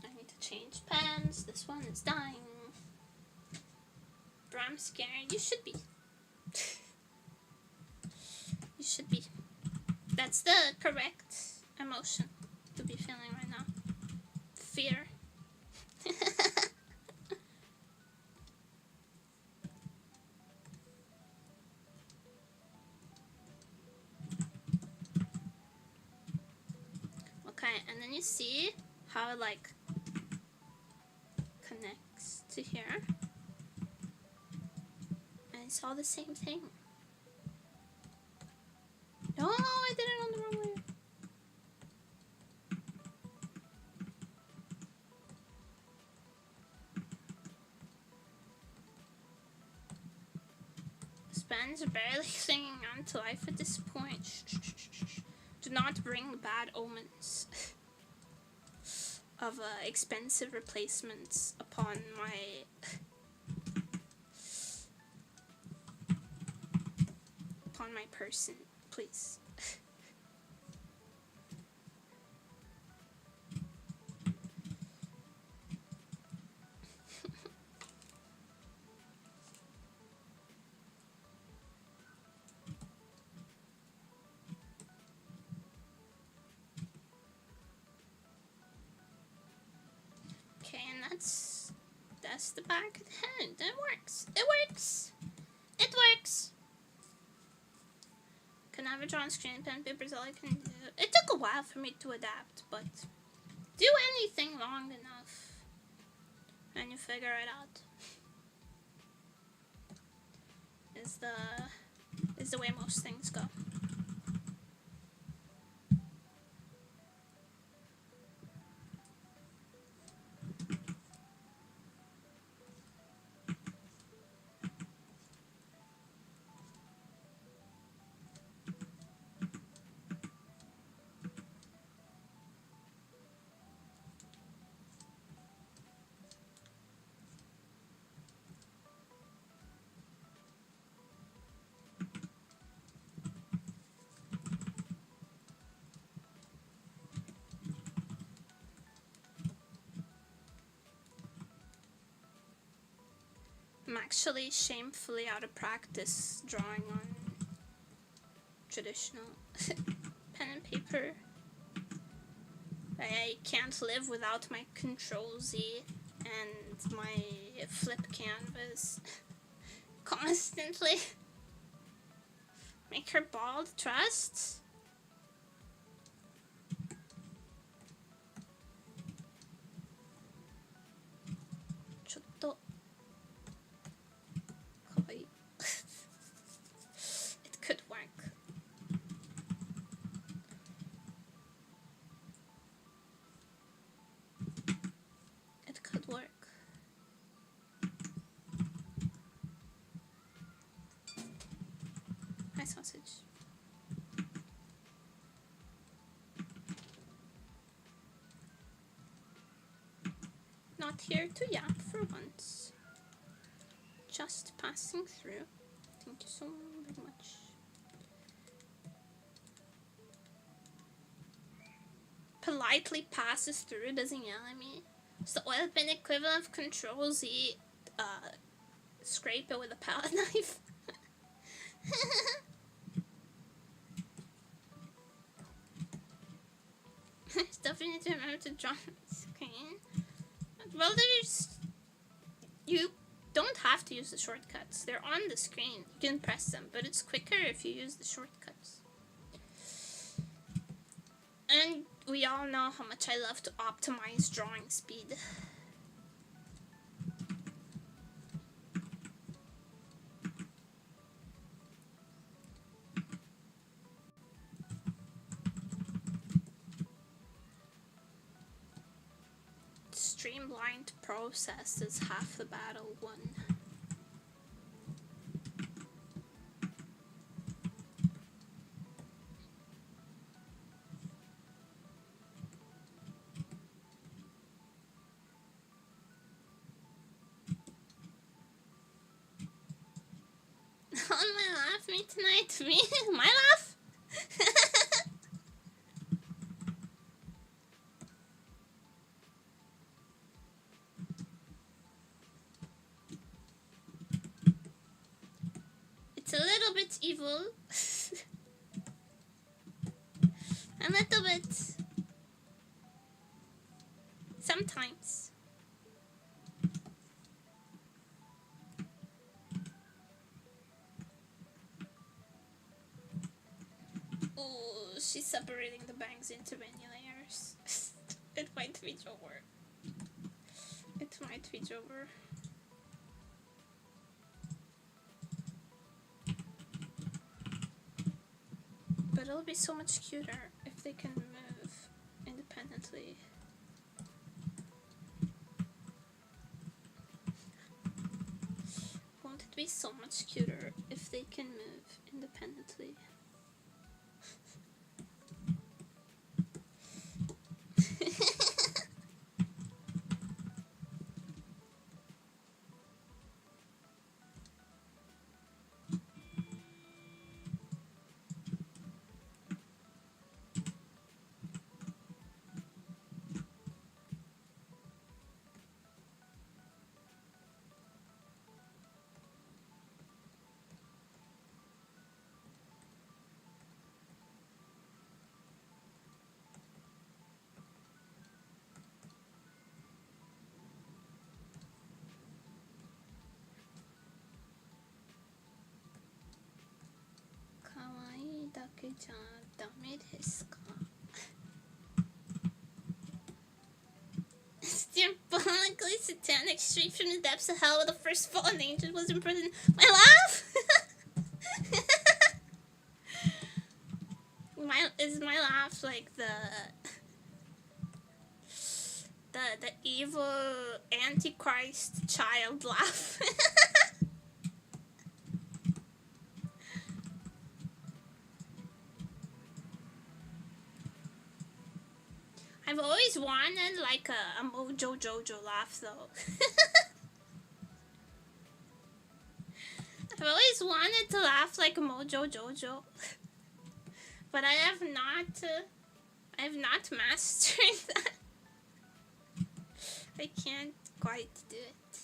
[SPEAKER 1] I need to change pens. This one is dying. But I'm scared. You should be. You should be. That's the correct emotion to be feeling right now. Fear. Okay, and then you see how it like connects to here. And it's all the same thing. No, I did it on the wrong way. pens are barely clinging on to life at this point. Do not bring bad omens of expensive replacements upon my person, please. Okay, and that's the back of the head. That works. It works. It works. Can never draw on screen. Pen and paper is all I can do. It took a while for me to adapt, but do anything long enough and you figure it out. Is the way most things go. I'm actually shamefully out of practice drawing on traditional pen and paper. I can't live without my Control-Z and my flip canvas constantly. Make her bald, trust? It could work. It could work. Hi, sausage. Not here to yap for once. Just passing through. Thank you so very much. Politely passes through, doesn't yell at me. It's the oil pen equivalent of Control-Z. Scrape it with a palette knife. Definitely need to remember to draw on the screen. Well, you don't have to use the shortcuts. They're on the screen. You can press them, but it's quicker if you use the shortcuts. And we all know how much I love to optimize drawing speed. Streamlined process is half the battle won. On my laugh, me tonight, me? My laugh? It's a little bit evil. A little bit. Sometimes. Oh, she's separating the bangs into many layers. It might be over. It might be over. But it'll be so much cuter if they can move independently. Won't it be so much cuter if they can move independently. Diabolically satanic straight from the depths of hell where the first fallen angel was imprisoned. My laugh? Is my laugh like the evil Antichrist child laugh? I've always wanted like a Mojo Jojo laugh though. I've always wanted to laugh like a Mojo Jojo, but I have not mastered that. I can't quite do it.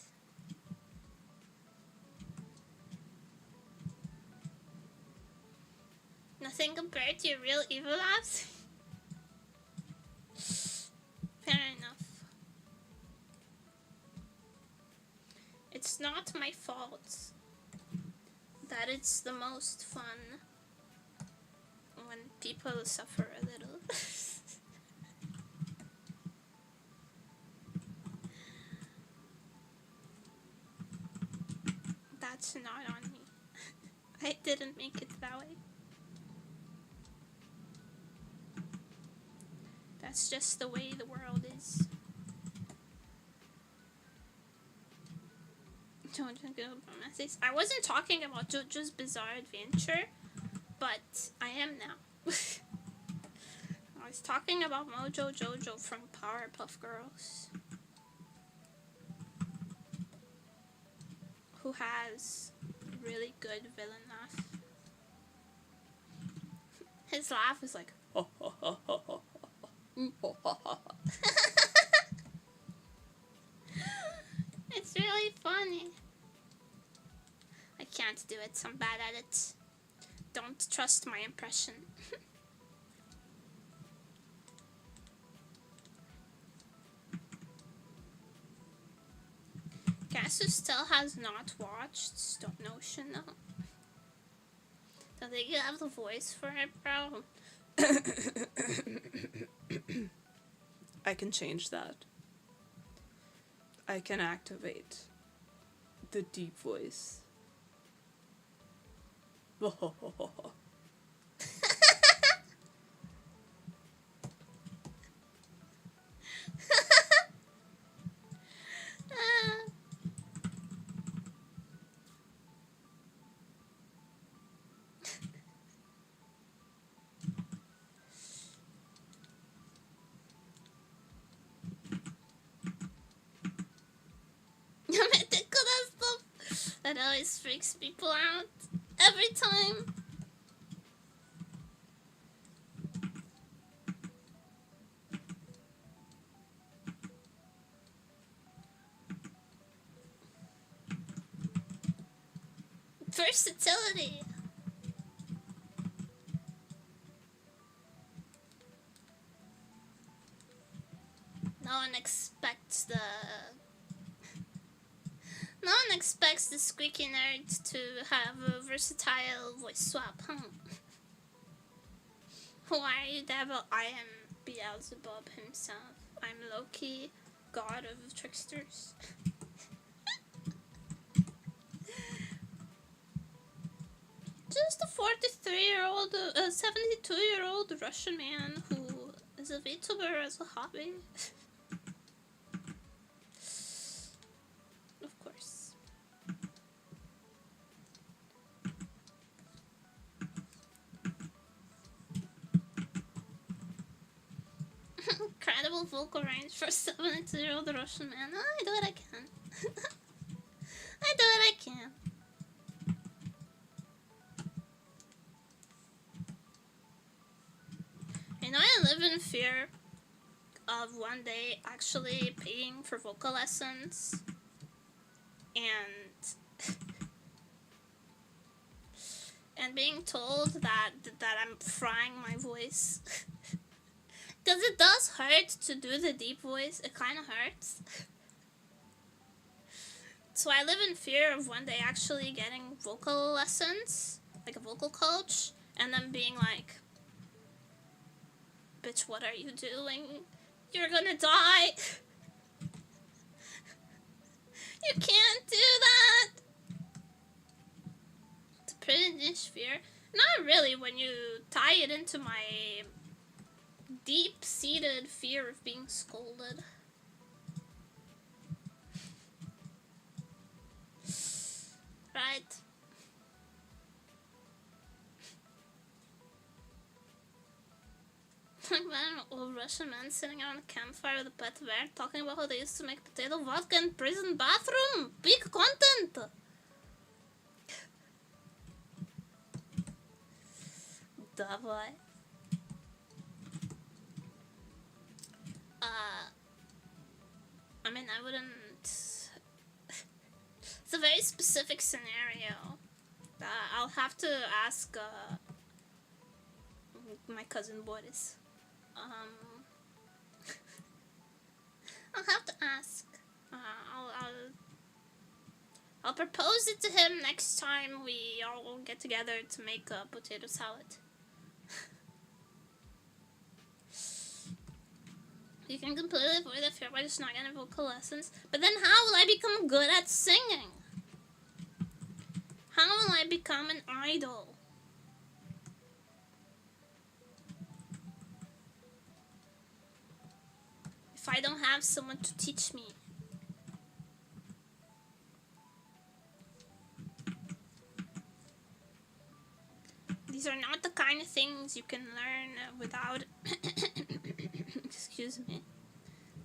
[SPEAKER 1] Nothing compared to your real evil laughs. Fair enough. It's not my fault that it's the most fun when people suffer a little. That's not on me. I didn't make it that way. That's just the way the world is. I wasn't talking about JoJo's Bizarre Adventure, but I am now. I was talking about Mojo Jojo from Powerpuff Girls, who has a really good villain laugh. His laugh is like ho ho ho ho ho. It's really funny. I can't do it, I'm bad at it. Don't trust my impression. Guess who still has not watched Stop Notion though? Do they have the voice for it, bro?
[SPEAKER 2] I can change that. I can activate the deep voice.
[SPEAKER 1] That always freaks people out every time. Versatility. No one expects the squeaky nerd to have a versatile voice swap, huh? Why are you devil? I am Beelzebub himself. I'm Loki, god of tricksters. Just a 43-year-old, 72-year-old Russian man who is a Vtuber as a hobby. Of course. terrible vocal range for a 72-year-old Russian man. I do what I can. I do what I can. You know, I live in fear of one day actually paying for vocal lessons and being told that I'm frying my voice. Because it does hurt to do the deep voice. It kind of hurts. So I live in fear of one day actually getting vocal lessons, like a vocal coach, and then being like, bitch, what are you doing? You're gonna die. You can't do that. It's a pretty niche fear. Not really when you tie it into my deep-seated fear of being scolded. Right? Like an old Russian man sitting around a campfire with a pet bear talking about how they used to make potato vodka in prison bathroom. Big content. Duh boy. I mean, I wouldn't. It's a very specific scenario. I'll have to ask my cousin Boris. I'll have to ask. I'll propose it to him next time we all get together to make a potato salad. You can completely avoid the fear by just not getting vocal lessons. But then how will I become good at singing? How will I become an idol? If I don't have someone to teach me. These are not the kind of things you can learn without... Excuse me.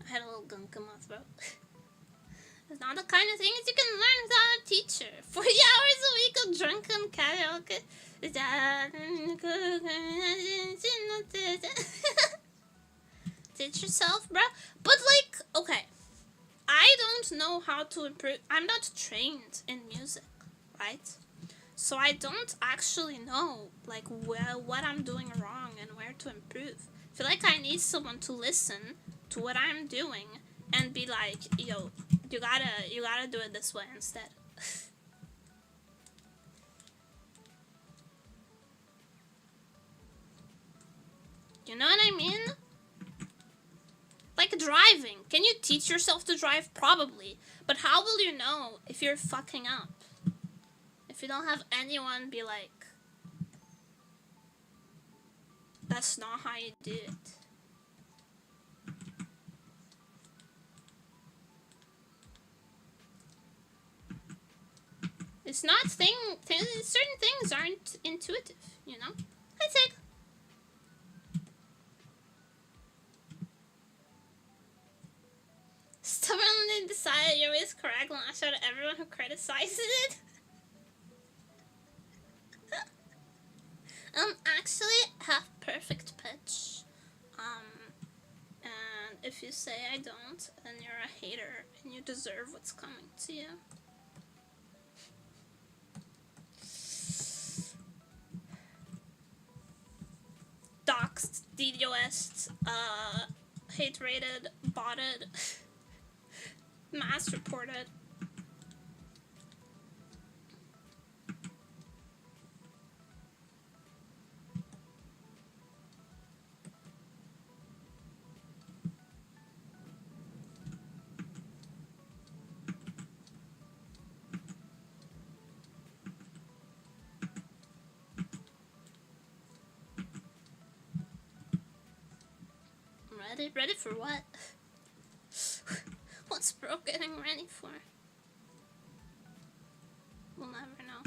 [SPEAKER 1] I had a little gunk in my throat. It's not the kind of things you can learn without a teacher. 40 hours a week of drunken karaoke. Teach yourself, bro. But like, okay. I don't know how to improve. I'm not trained in music, right? So I don't actually know like what I'm doing wrong and where to improve. I feel like I need someone to listen to what I'm doing and be like, yo, you gotta do it this way instead. You know what I mean? Like driving. Can you teach yourself to drive? Probably. But how will you know if you're fucking up? If you don't have anyone be like, that's not how you do it. It's not certain things aren't intuitive, you know? I think. Stubbornly decided your way is correct and lash out at everyone who criticizes it. Actually have perfect pitch. And if you say I don't, then you're a hater and you deserve what's coming to you. Doxed, DDoSed, hate rated, botted, mass reported. Ready for what? What's bro getting ready for? We'll never know.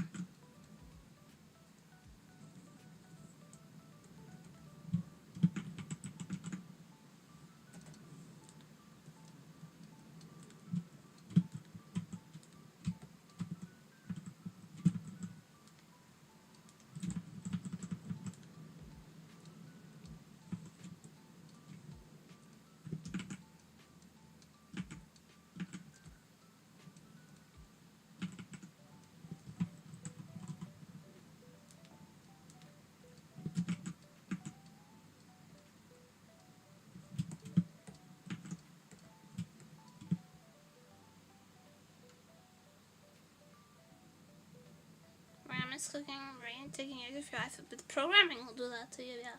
[SPEAKER 1] rice cooking, brain taking eggs if your life, but programming will do that to you, yeah.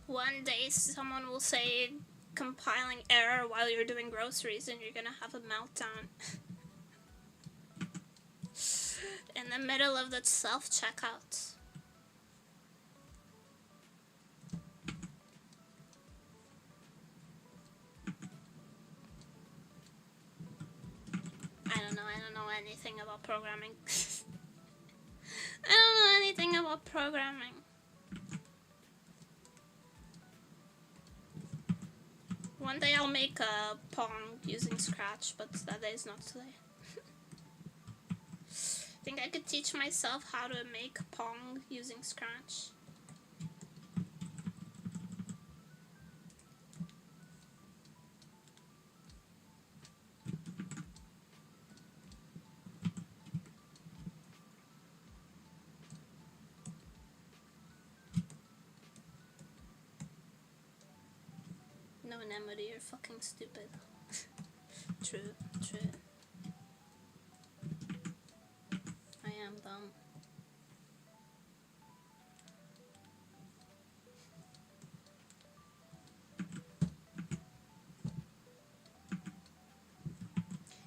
[SPEAKER 1] One day someone will say compiling error while you're doing groceries and you're gonna have a meltdown. In the middle of the self-checkout. I don't know anything about programming. I don't know anything about programming. One day I'll make a Pong using Scratch, but that day is not today. I think I could teach myself how to make Pong using Scratch. No, Nemuri, you're fucking stupid. True. I am dumb.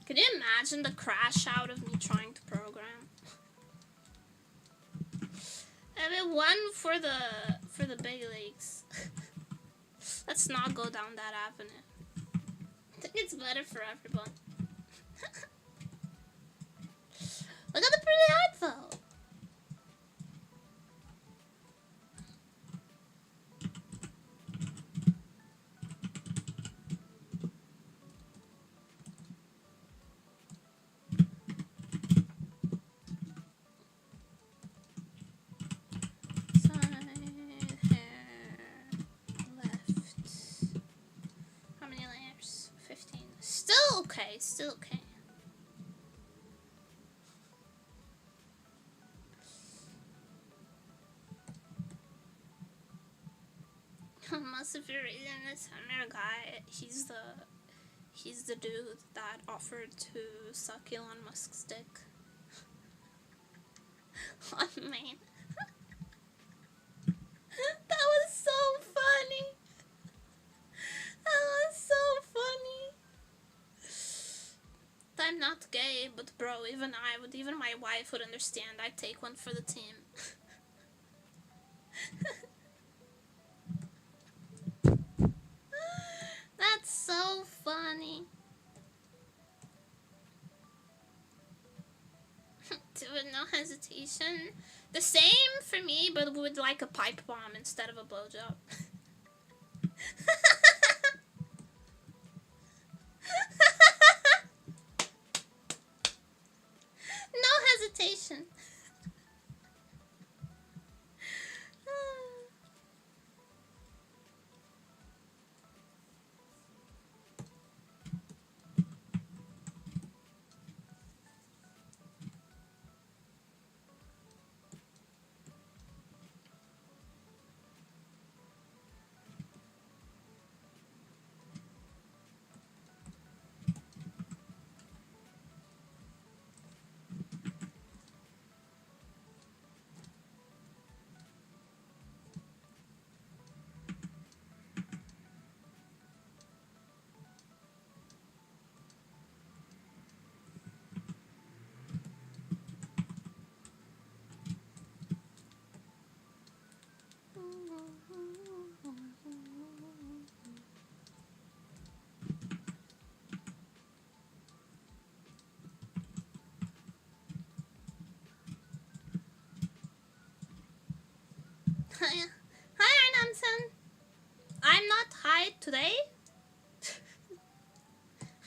[SPEAKER 1] Could you imagine the crash out of me trying to program? I mean, one for the big leagues. Let's not go down that avenue. I think it's better for everyone. Look at the pretty art though. Still okay. Most of you reading this Hammer guy, he's the dude that offered to suck Elon Musk's dick on Maine. That was so funny. That was so funny. I'm not gay, but bro, even my wife would understand. I'd take one for the team. That's so funny. Do it, no hesitation. The same for me, but with like a pipe bomb instead of a blowjob. No hesitation. Hi, Arnamson. I'm not high today.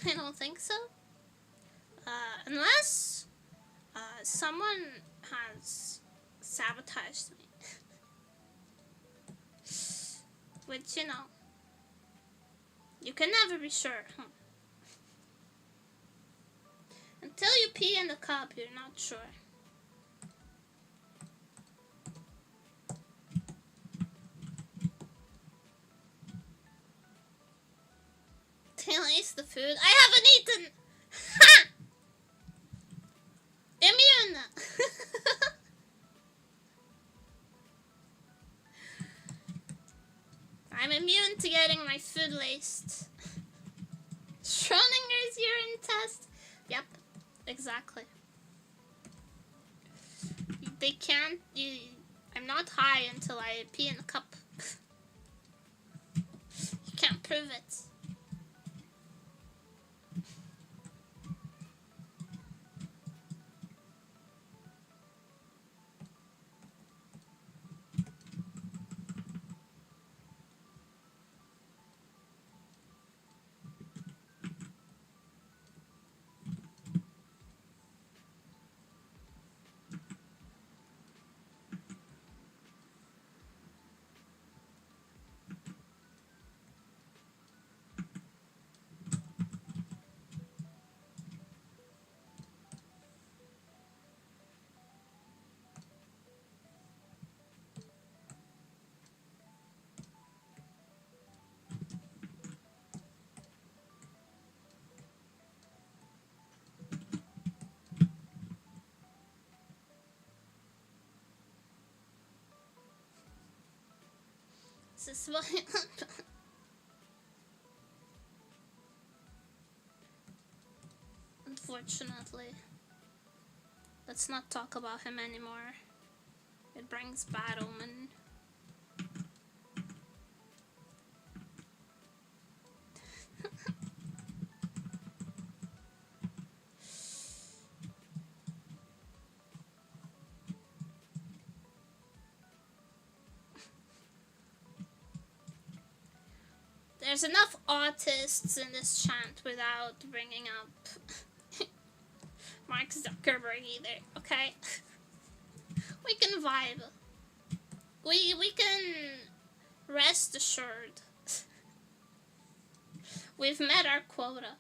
[SPEAKER 1] I don't think so. Unless someone has sabotaged me. Which, you know, you can never be sure. Until you pee in the cup, you're not sure. food. I haven't eaten! Ha! Immune! I'm immune to getting my food laced. Schrodinger's urine test? Yep, exactly. They can't... I'm not high until I pee in a cup. You can't prove it. This is why unfortunately, let's not talk about him anymore. It brings bad omen. There's enough autists in this chant without bringing up Mark Zuckerberg either, okay? We can vibe. We can rest assured. We've met our quota.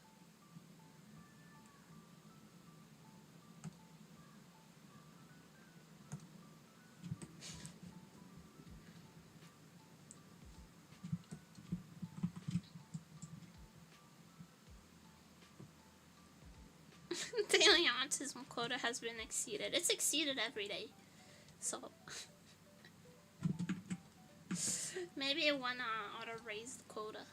[SPEAKER 1] Daily autism quota has been exceeded. It's exceeded every day. So maybe it wanna auto raise the quota.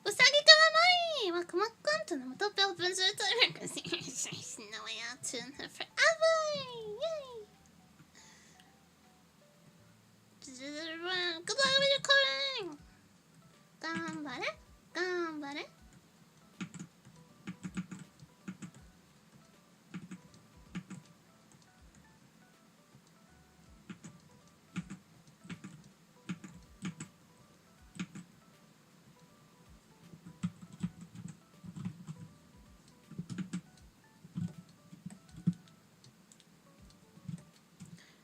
[SPEAKER 1] Usagi Kawaii! Welcome to the Moto opens her timer because there's no way out to her forever! Yay! Good luck with your coding! Ganbare! Ganbare!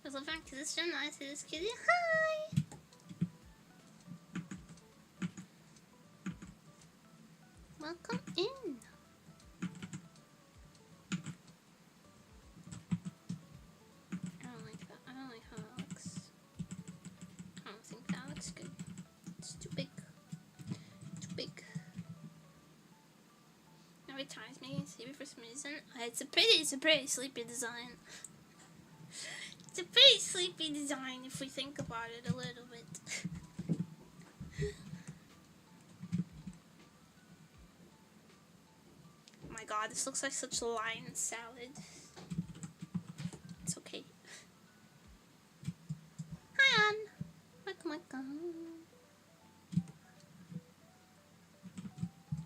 [SPEAKER 1] Hello, Frank. This is Jen. I see this kitty. Hi! Welcome in. I don't like that. I don't like how that looks. I don't think that looks good. It's too big. Too big. Every time it's making sleepy for some reason. It's a pretty sleepy design. It's a pretty sleepy design if we think about it a little bit. Oh my god, this looks like such lion salad. It's okay. Hi, Ann. Welcome.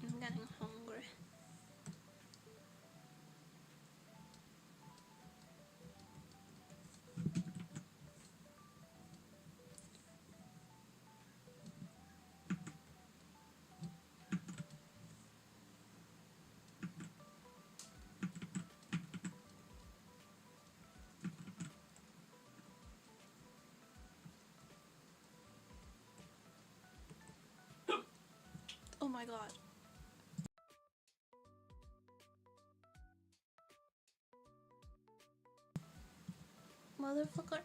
[SPEAKER 1] I'm getting hungry. Oh my god. Motherfucker.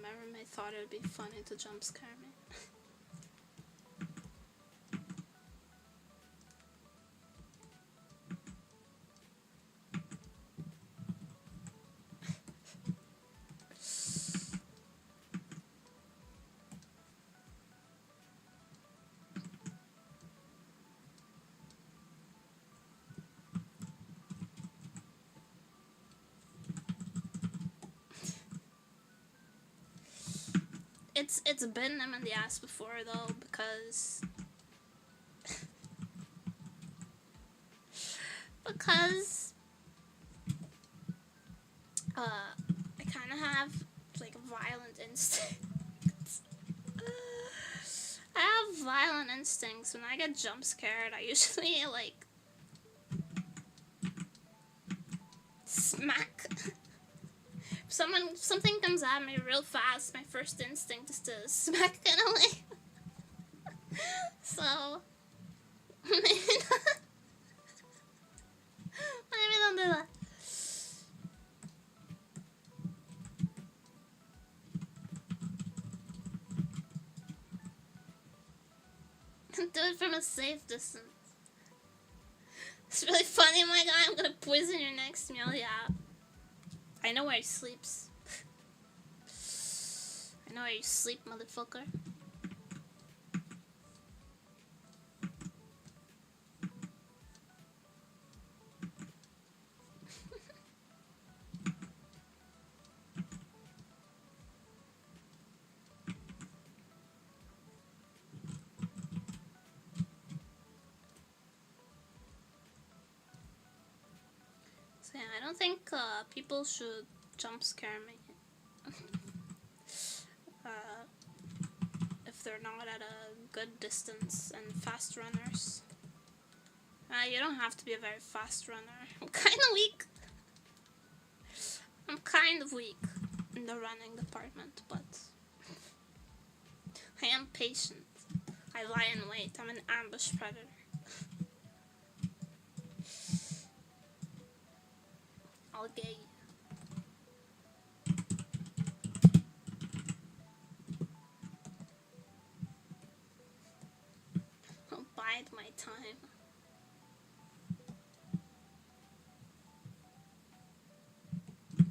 [SPEAKER 1] my roommate thought it would be funny to jump scare me. It's bitten him in the ass before though, because I kind of have like violent instincts. I have violent instincts. When I get jump scared, I usually like smack. If something comes at me real fast, my first instinct is to smack it away. So maybe don't do that. Do it from a safe distance. It's really funny, my guy. I'm gonna poison your next meal. Yeah. I know where he sleeps. I know where you sleep, motherfucker. So yeah, I don't think people should jump scare me. If they're not at a good distance and fast runners. You don't have to be a very fast runner. I'm kind of weak. I'm kind of weak in the running department, but I am patient. I lie in wait. I'm an ambush predator. I'll get you. I'll bide my time.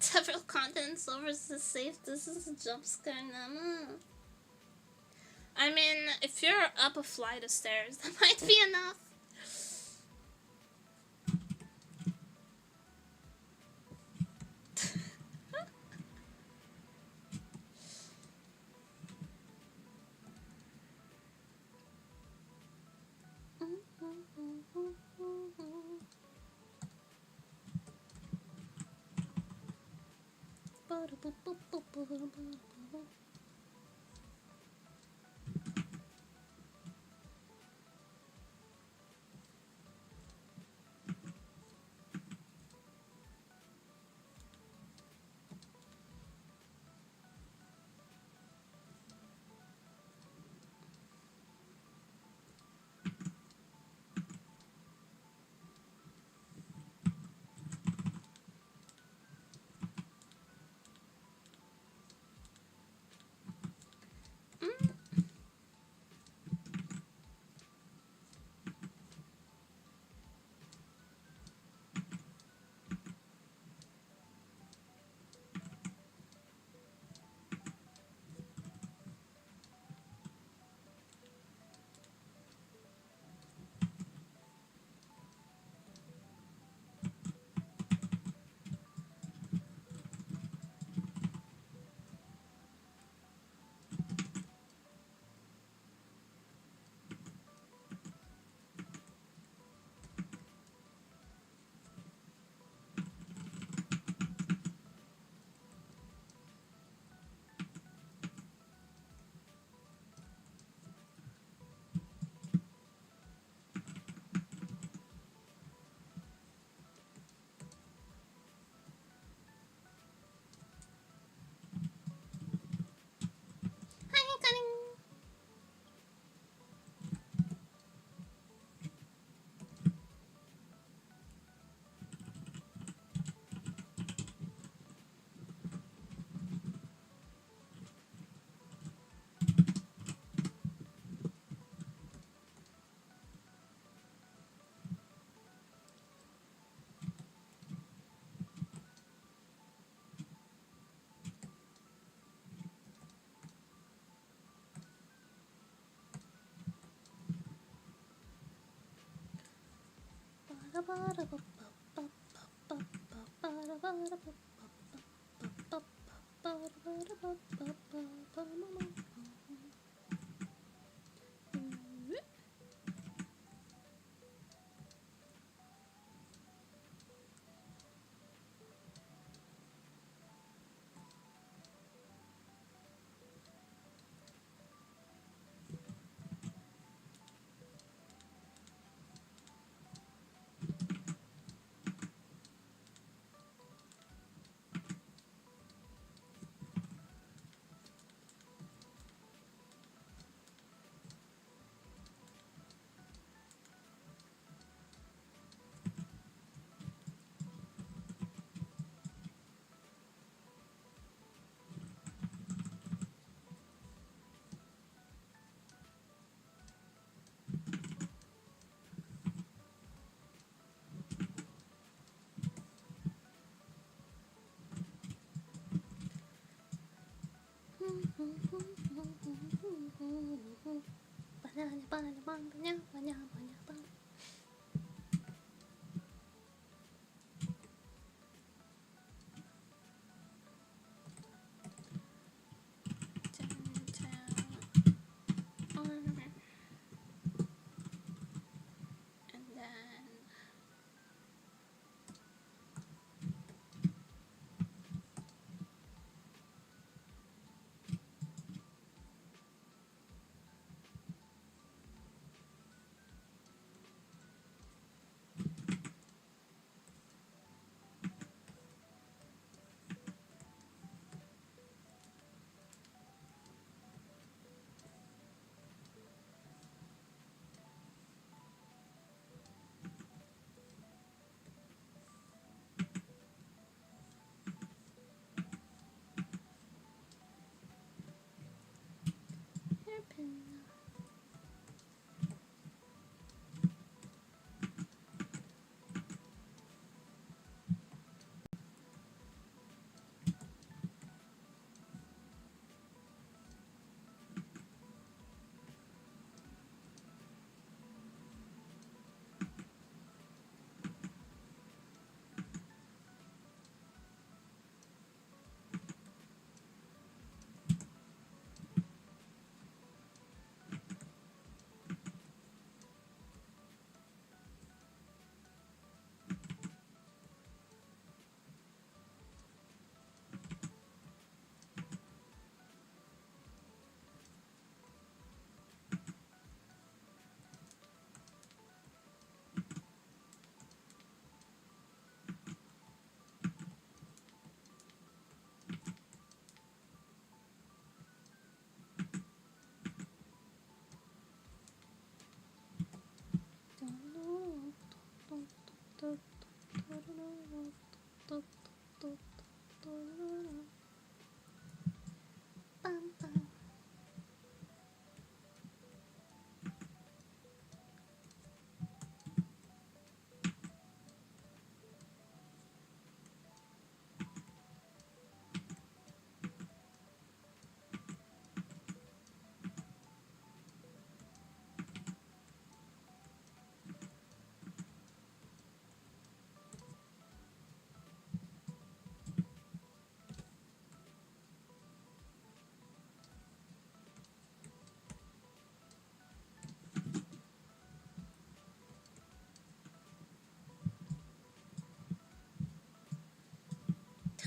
[SPEAKER 1] Several continents over the safe. This is a jump scare now. I mean, if you're up a flight of stairs, that might be enough.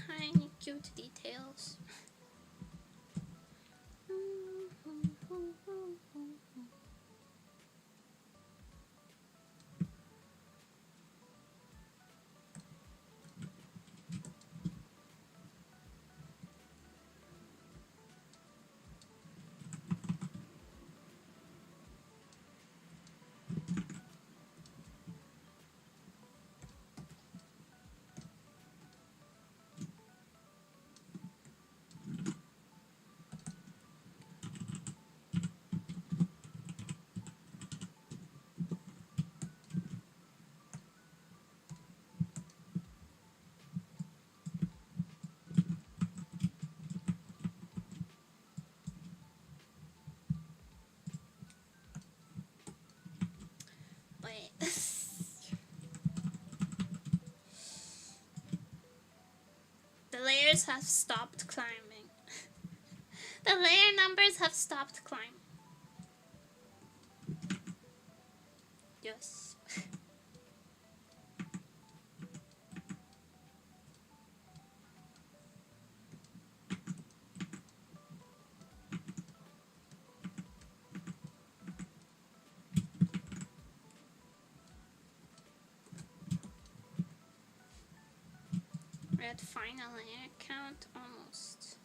[SPEAKER 1] Tiny cute details. numbers have stopped climbing. The layer numbers have stopped climbing. Yes. We're at final layer count almost.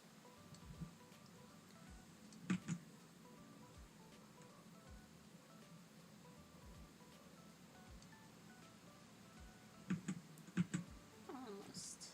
[SPEAKER 1] Almost.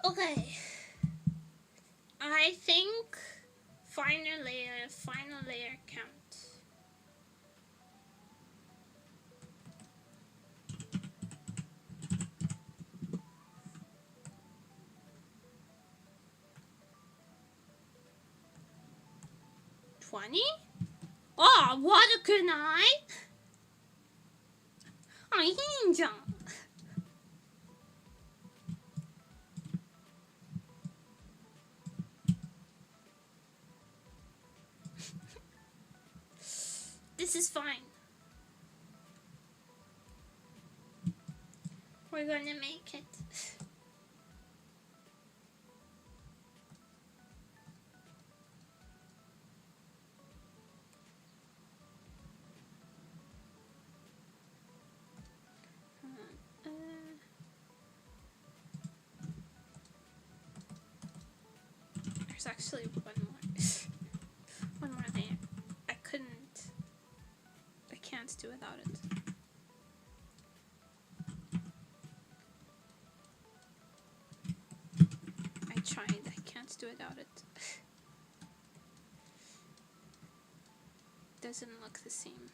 [SPEAKER 1] Okay. I think final layer count. $20? Oh, what can I? あ、いいんじゃん。This is fine. We're gonna make it. There's actually one more layer. I can't do without it. I tried, I can't do without it. Doesn't look the same.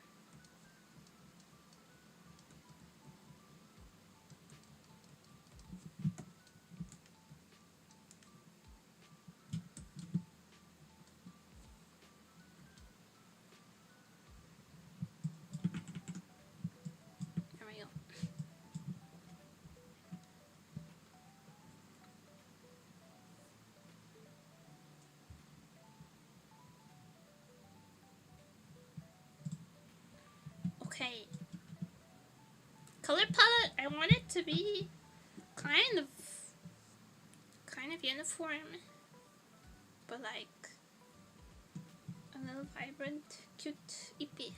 [SPEAKER 1] Okay. color palette, I want it to be kind of uniform, but like a little vibrant, cute, ippy.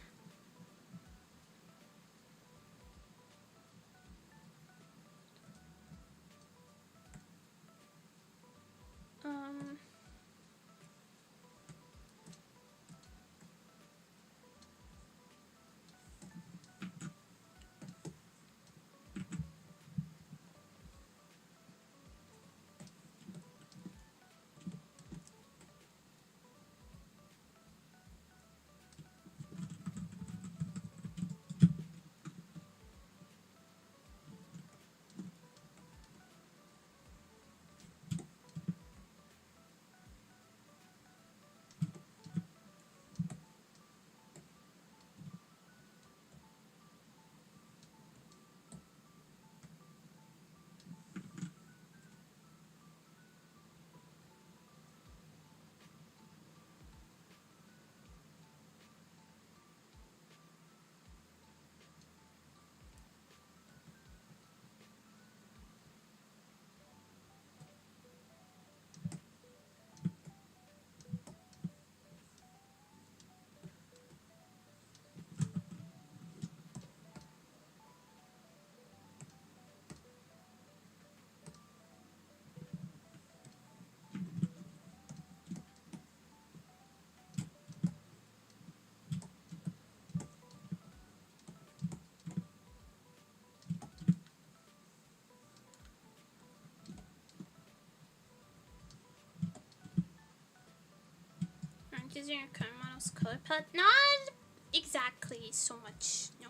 [SPEAKER 1] Using your current model's color palette. Not exactly so much, no.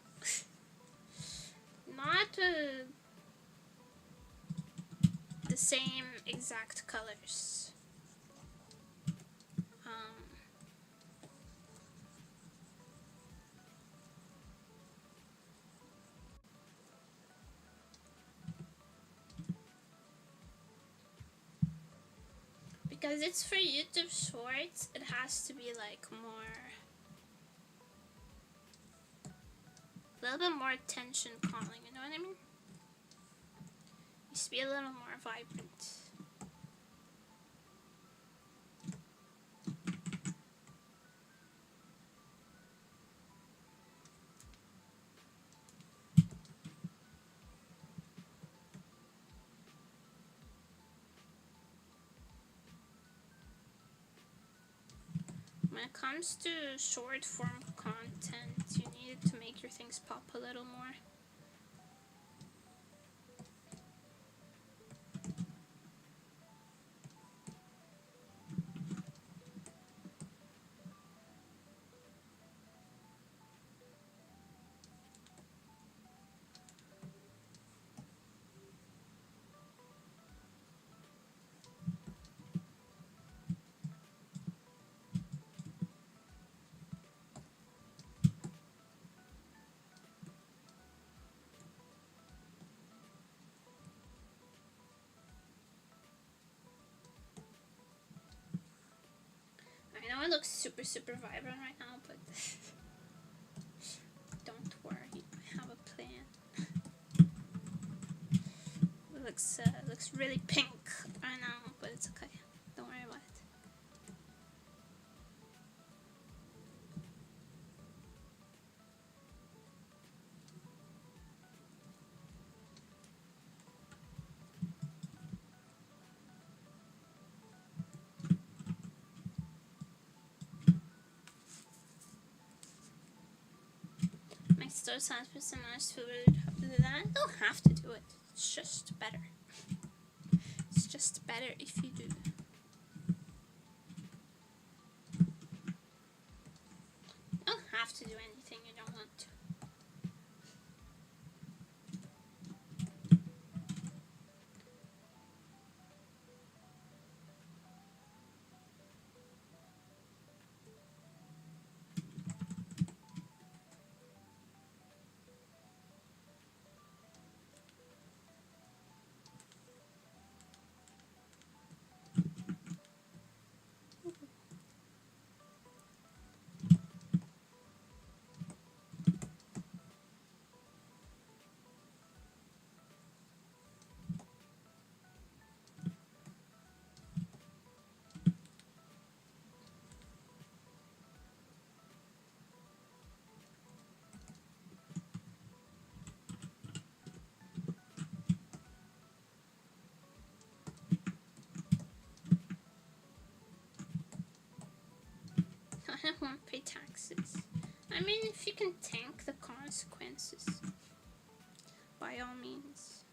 [SPEAKER 1] Not the same exact colors. Because it's for YouTube Shorts, it has to be like more, a little bit more attention calling, you know what I mean? It needs to be a little more vibrant. When it comes to short form content, you need to make your things pop a little more. I know it looks super vibrant right now, but don't worry, I have a plan. It looks really pink right now, but it's okay. Don't worry about it. Still sounds for some nice food. I don't have to do it. It's just better. It's just better if you do. You don't have to do anything you don't want to. I won't pay taxes. I mean, if you can tank the consequences, by all means.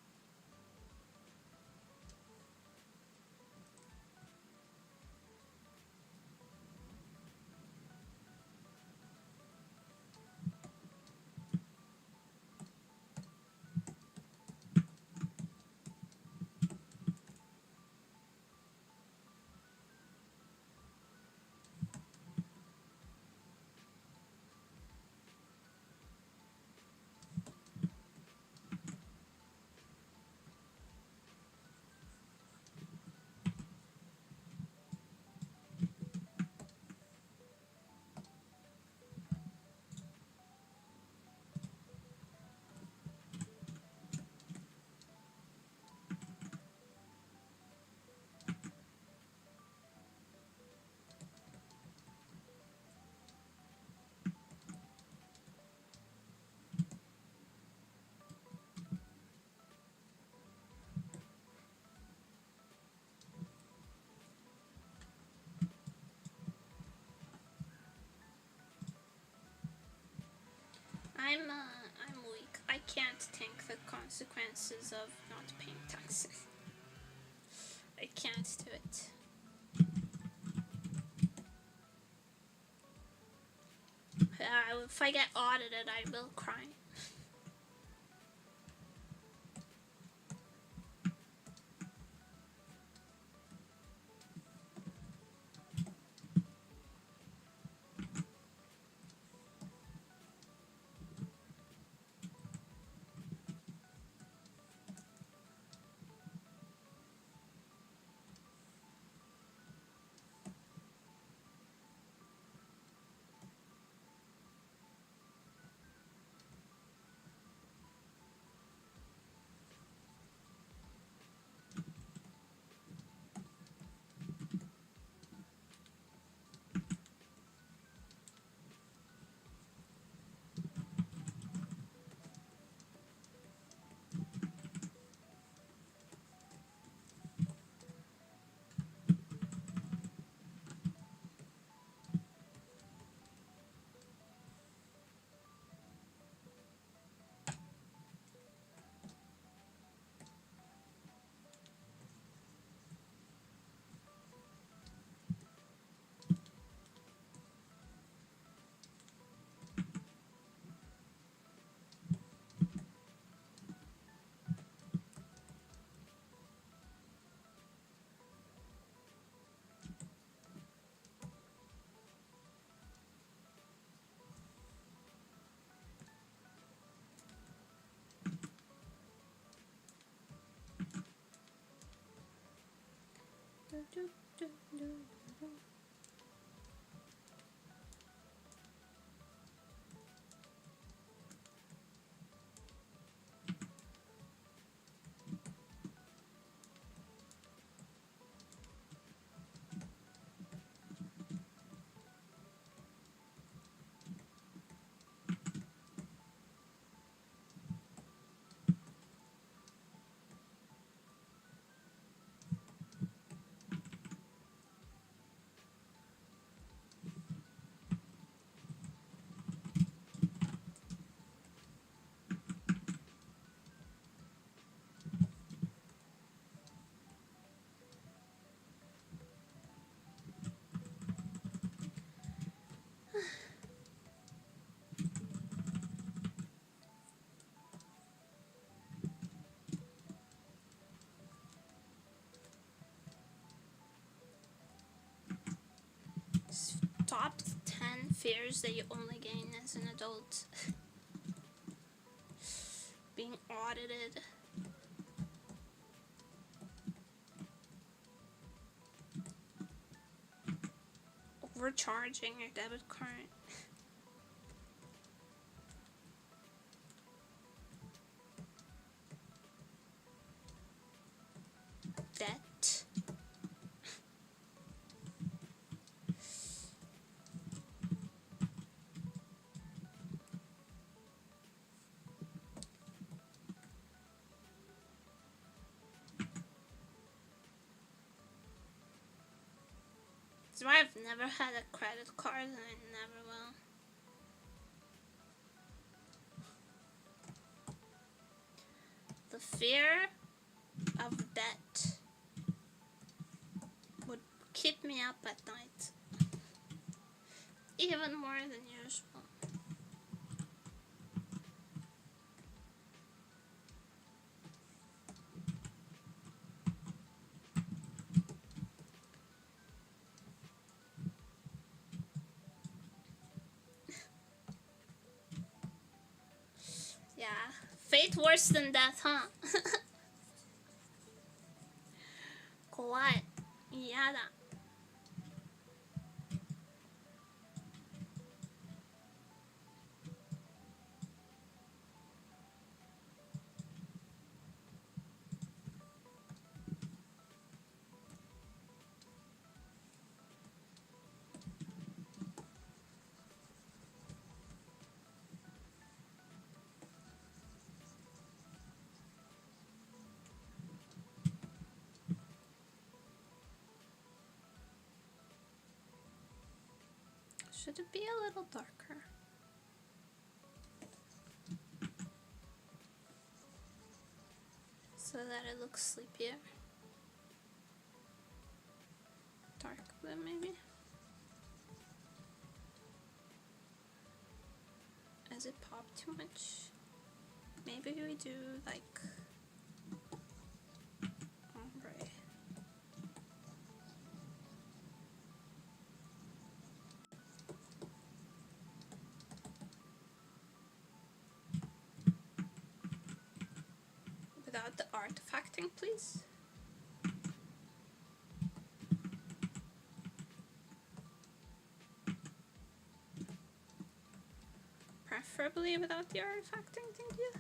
[SPEAKER 1] I'm weak. I can't tank the consequences of not paying taxes. I can't do it. If I get audited, I will cry. Top 10 fears that you only gain as an adult. Being audited. Overcharging your debit card. Debt. That's why I've never had a credit card and I never will. The fear of debt would keep me up at night. Even more than usual. Yeah, fate worse than death, huh? 怖い。嫌だ。Should it be a little darker? So that it looks sleepier. Dark blue maybe? Has it popped too much? Maybe we do like ombre. Without the artifacting, please. Preferably without the artifacting, thank you.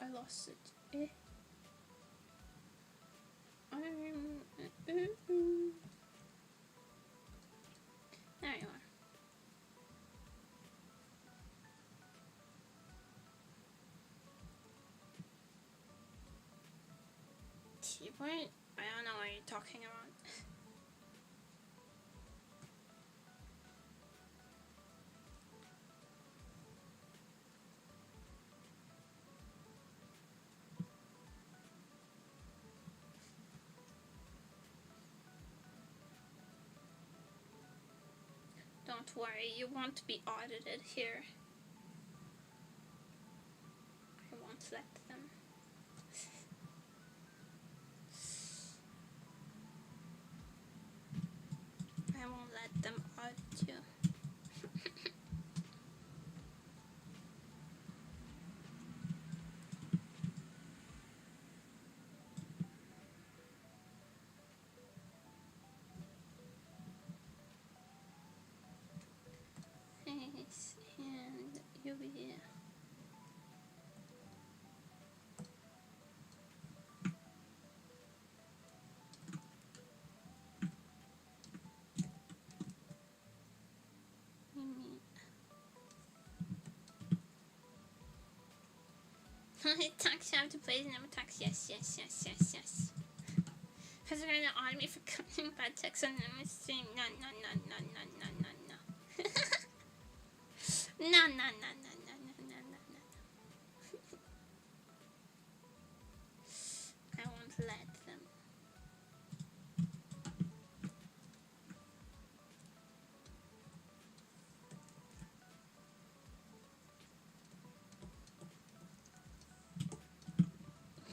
[SPEAKER 1] I lost it. There you are. What? I don't know what you're talking about. Don't worry, you won't be audited here. I won't let them. I won't let them audit you. Face and UV. Tax, you have to play the number tax. Yes. Because they're gonna audit me for cutting bad text on the stream. No. No. I won't let them.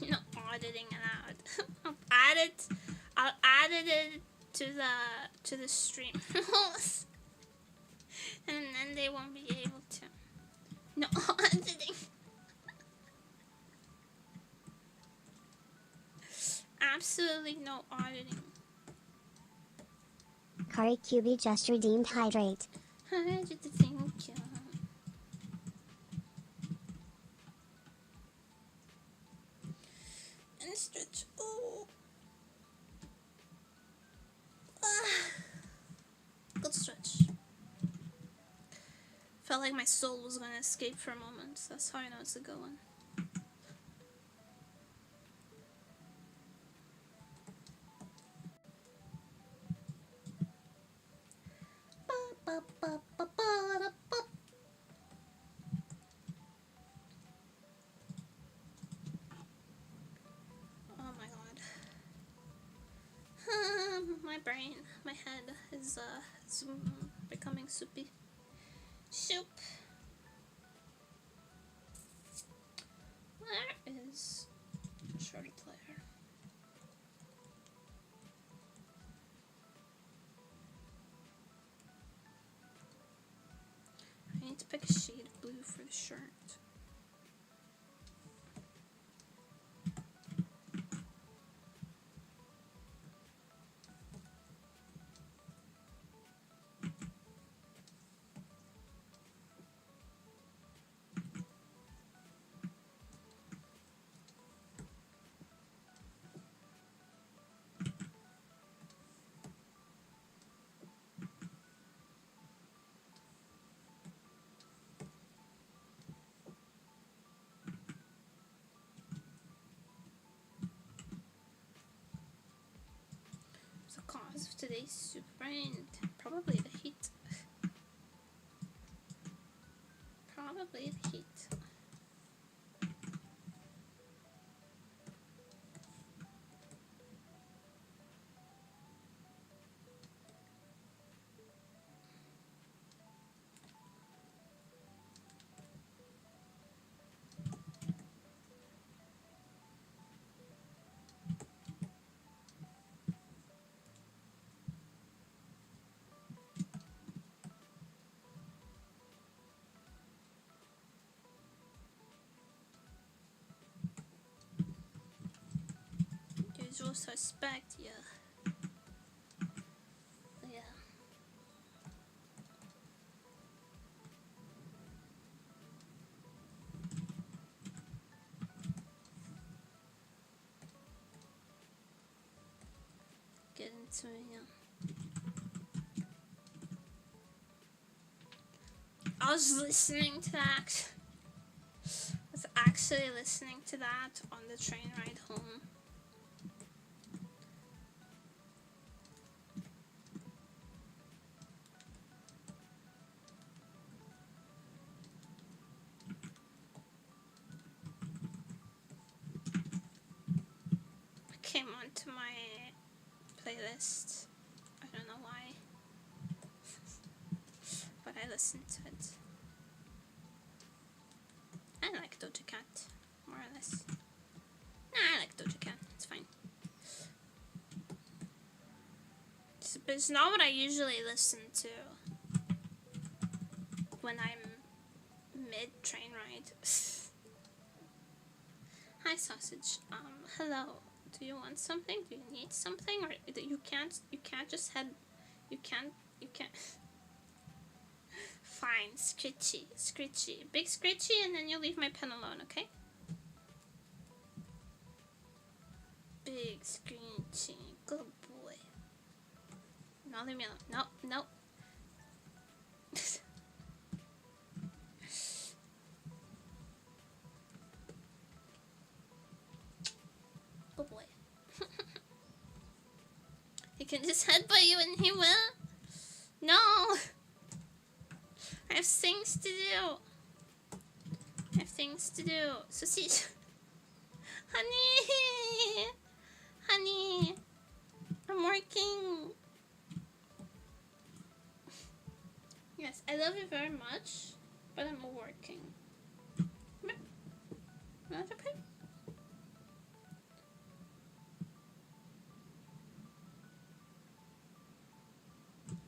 [SPEAKER 1] No auditing allowed. I'll add it to the stream rules, and then they won't be able to. No auditing. Absolutely no auditing.
[SPEAKER 3] Kari QB just redeemed hydrate.
[SPEAKER 1] Thank you. And stretch. Oh. Good stretch. Felt like my soul was gonna escape for a moment. That's how I know it's a good one. Oh my god. My brain, my head is becoming soupy. Soup. Where is short player? I need to pick a shade of blue for the shirt. Cause of today's super brain, probably the heat. Probably the heat. Usual suspect, yeah. So yeah. I was listening to that. I was actually listening to that on the train ride home. It came onto my playlist. I don't know why. But I listened to it. I like Doja Cat, more or less. Nah, I like Doja Cat, it's fine. But it's not what I usually listen to when I'm mid-train ride. Hi, sausage. Hello. Do you want something? Do you need something? Or you can't just head, you can't. Fine, scritchy. Big scritchy, and then you leave my pen alone, okay? Big scritchy, good boy. No, leave me alone. No. Good boy. He can just headbutt you and he will. No! I have things to do. So see, honey, I'm working. Yes, I love you very much, but I'm working. Not okay.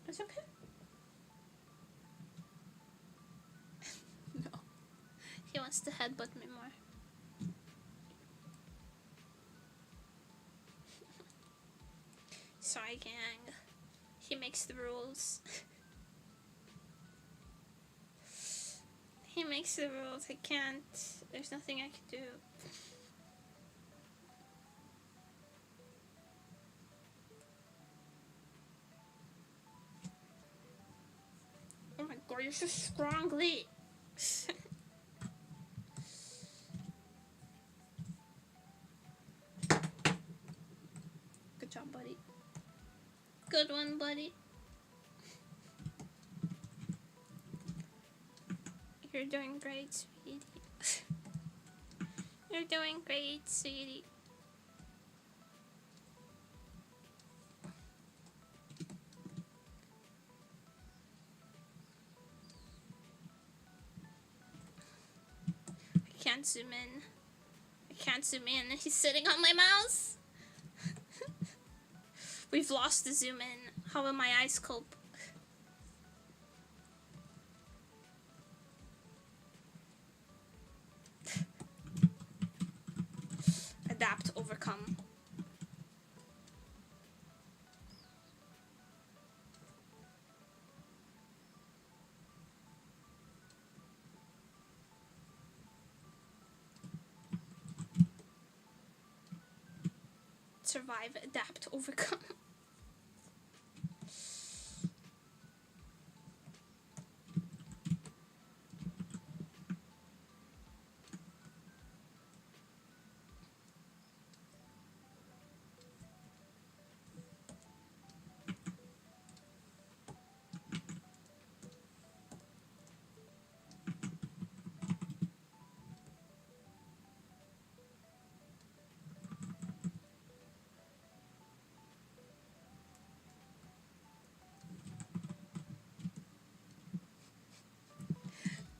[SPEAKER 1] It's okay.
[SPEAKER 2] No.
[SPEAKER 1] He wants to headbutt me more. Sorry, gang. He makes the rules. He makes the rules. I can't. There's nothing I can do. Oh my god, you're so strongly.
[SPEAKER 2] Good job, buddy.
[SPEAKER 1] Good one, buddy. You're doing great, sweetie. You're doing great, sweetie. I can't zoom in. He's sitting on my mouse. We've lost the zoom in. How will my eyes cope? Adapt, overcome. Survive, adapt, overcome.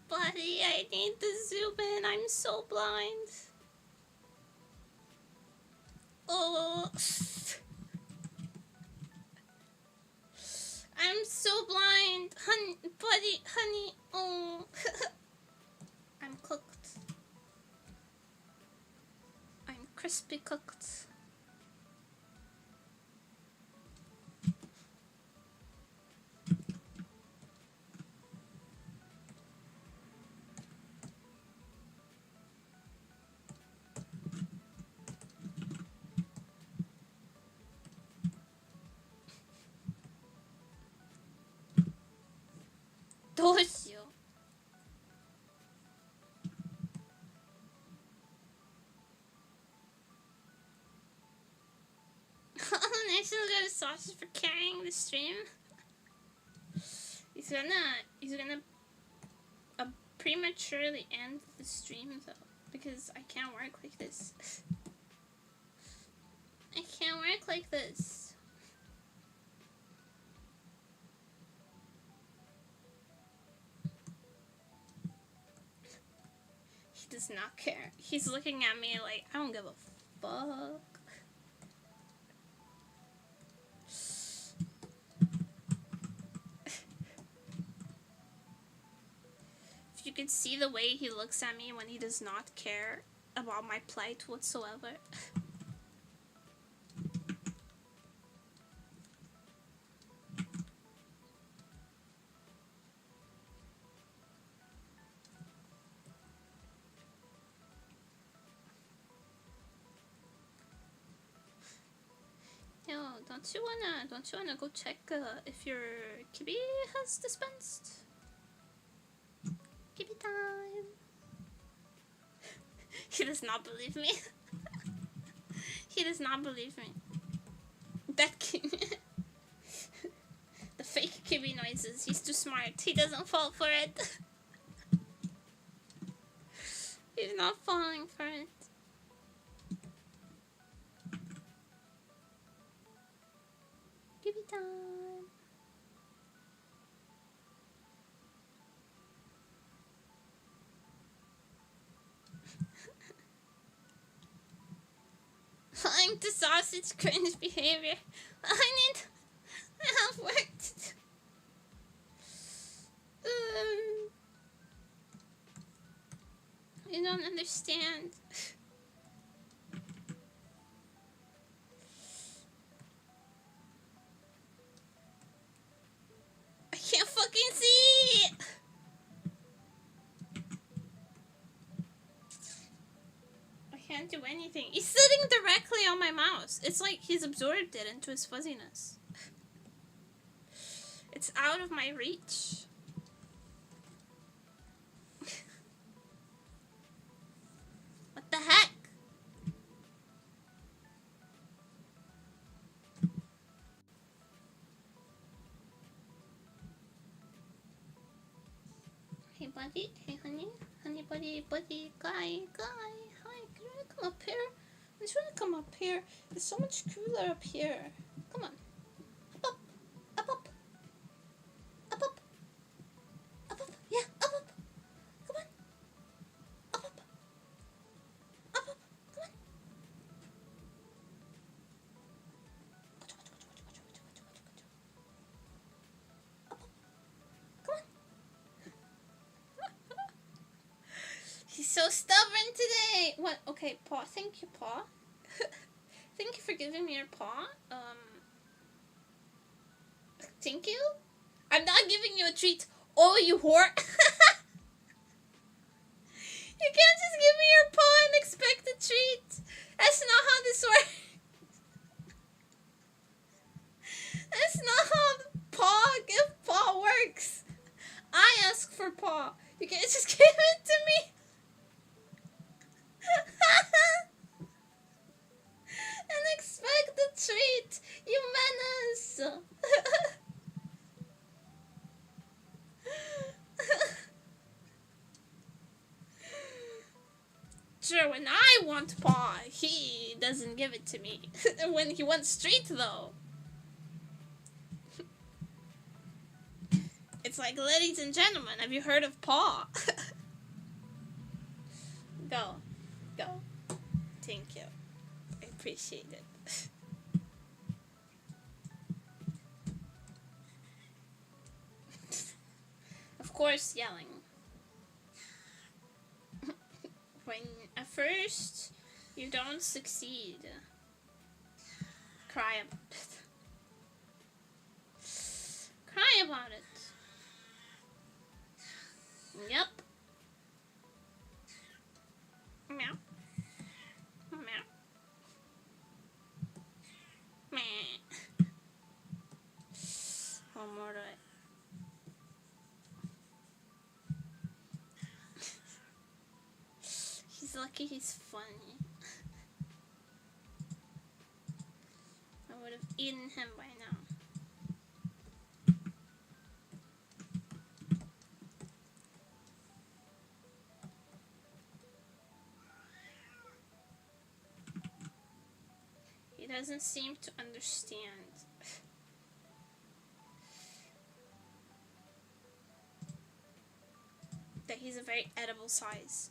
[SPEAKER 1] Buddy, I need to zoom in. I'm so blind. Oh. I'm so blind. Honey. Oh. I'm cooked. I'm crispy cooked. うしよう。National got a sausage for carrying the stream. He's gonna prematurely end the stream though, because I can't work like this. I can't work like this. He does not care. He's looking at me like, I don't give a fuck. If you could see the way he looks at me when he does not care about my plight whatsoever. Yo, don't you wanna go check if your Kibi has dispensed? Kibi time. He does not believe me. He does not believe me. That Kibi. The fake Kibi noises. He's too smart. He doesn't fall for it. He's not falling for it. Kibi time. Flying to sausage, cringe behavior. I have work to do. You don't understand. I can't fucking see. I can't do anything. He's sitting directly on my mouse. It's like he's absorbed it into his fuzziness. It's out of my reach. What the heck? Hey buddy, hey honey, honey buddy, guy, hi, can I come up here? I'm just gonna come up here. It's so much cooler up here. Come on. Up, up, up, up, up, up, up, yeah, up, up. Come on. Up, up, up, up, come on. Up, up, come on. He's so stubborn today. What? Okay, paw. Thank you, paw. Thank you for giving me your paw. Thank you. I'm not giving you a treat. Oh, you whore. You can't just give me your paw and expect a treat. That's not how this works. That's not how give paw works. I ask for paw. You can't just give it to me. And expect a treat, you menace. Sure, when I want paw, he doesn't give it to me. When he wants treat, though. It's like, ladies and gentlemen, have you heard of paw? Go. Thank you. I appreciate it. Of course, yelling. When at first you don't succeed, cry about it. Cry about it. Yep. Meow. Meow. Meh. One more to it. lucky he's funny. I would have eaten him by now. He doesn't seem to understand. That he's a very edible size.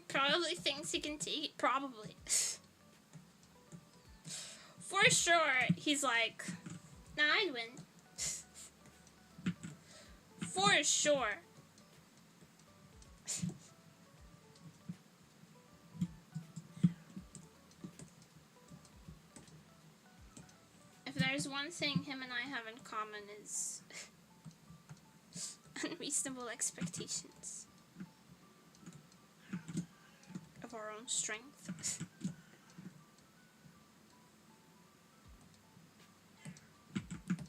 [SPEAKER 1] Probably thinks he can take it. Probably. For sure, he's like, nah, I'd win. For sure. If there's one thing him and I have in common is unreasonable expectations of our own strength.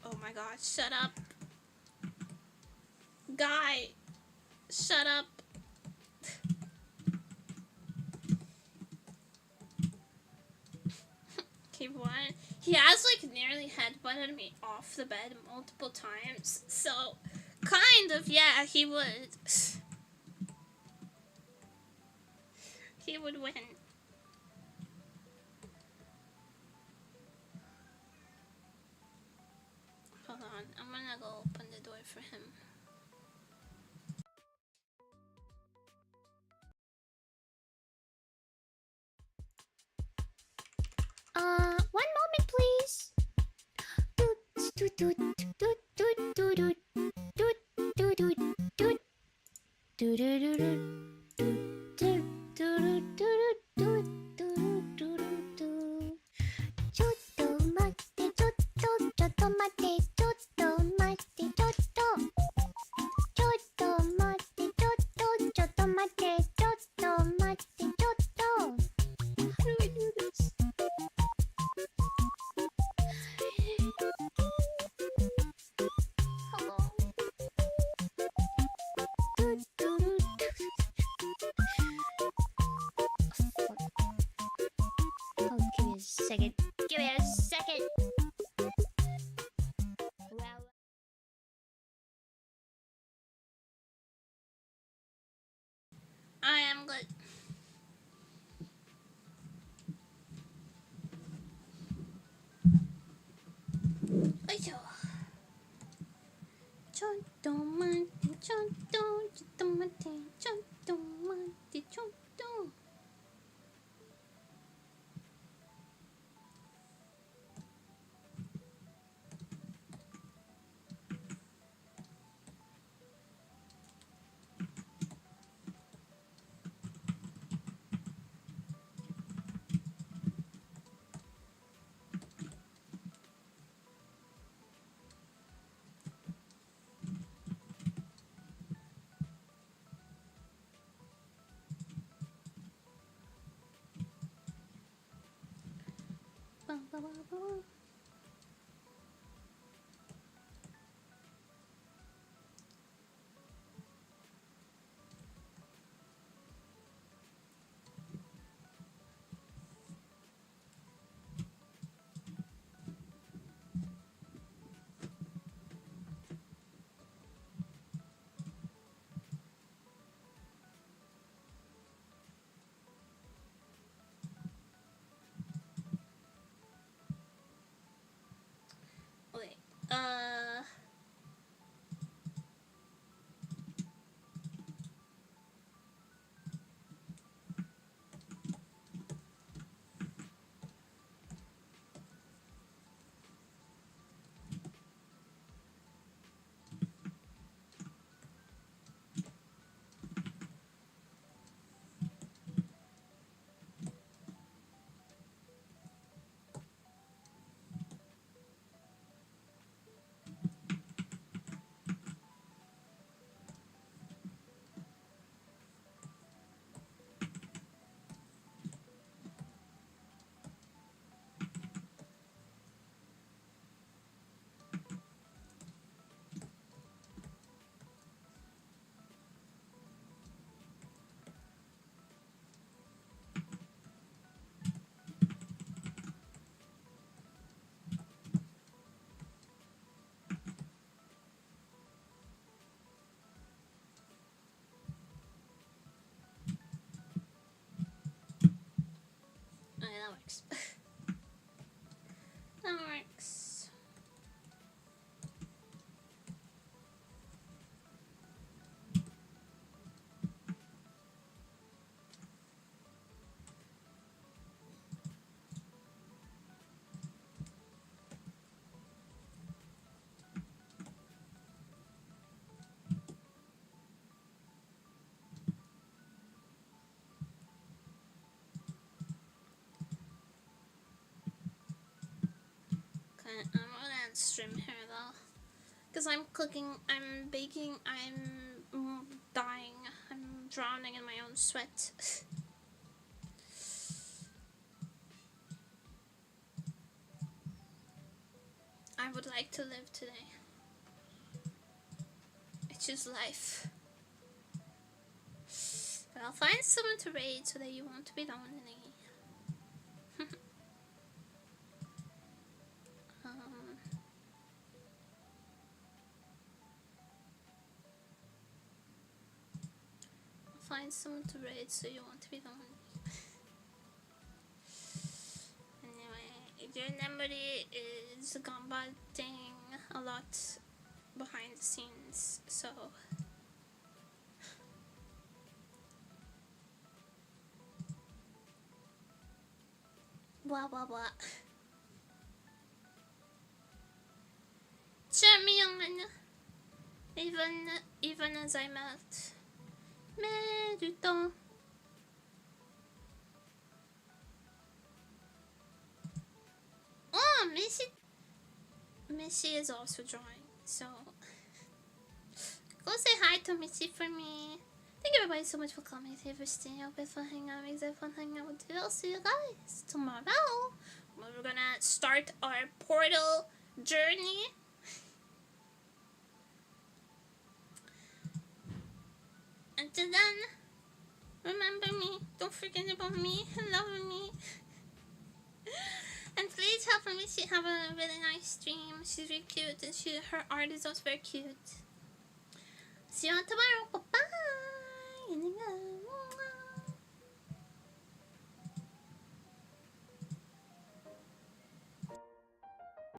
[SPEAKER 1] Oh my god, shut up. Guy, shut up. Okay, what? He has like nearly headbutted me off the bed multiple times, so kind of, yeah, he would. He would win. Hold on, I'm gonna go open the door for him.
[SPEAKER 3] One moment, please. Doot, doot, doot, doot, doot, doot, doot, doot, doot, doot, doot, doot, doot, doot, doot, doot, doot, doot, doot, doot. ちょっと待って、ちょっと待って、ちょっと待って、ちょっと待って、ちょっと待って、ちょっと待って、ちょっと。How do I do this? Hello. Oh, give me a second. Give me a second. Well.
[SPEAKER 1] I am good. Ayo. ちょっと待って、ちょっと待って、ちょっと待って、ちょっと。バンババババン。I'm gonna end stream here though. Because I'm cooking, I'm baking, I'm dying, I'm drowning in my own sweat. I would like to live today. I choose life. But I'll find someone to raid so that you won't be lonely. I'll find someone to raid so you won't be lonely. Anyway, your nemuri is combating a lot behind the scenes, so blah blah blah. Cheer me on, even as I melt. Mais du temps. Oh, Missy is also drawing, so go say hi to Missy for me. Thank you everybody so much for coming. Thank you for staying up for hanging out. Makes it fun hanging out with you. I'll see you guys tomorrow. We're gonna start our portal journey. Until then, remember me. Don't forget about me. Love me. And please help Missy have a really nice stream. She's really cute and her art is also very cute. See you on tomorrow. Bye bye.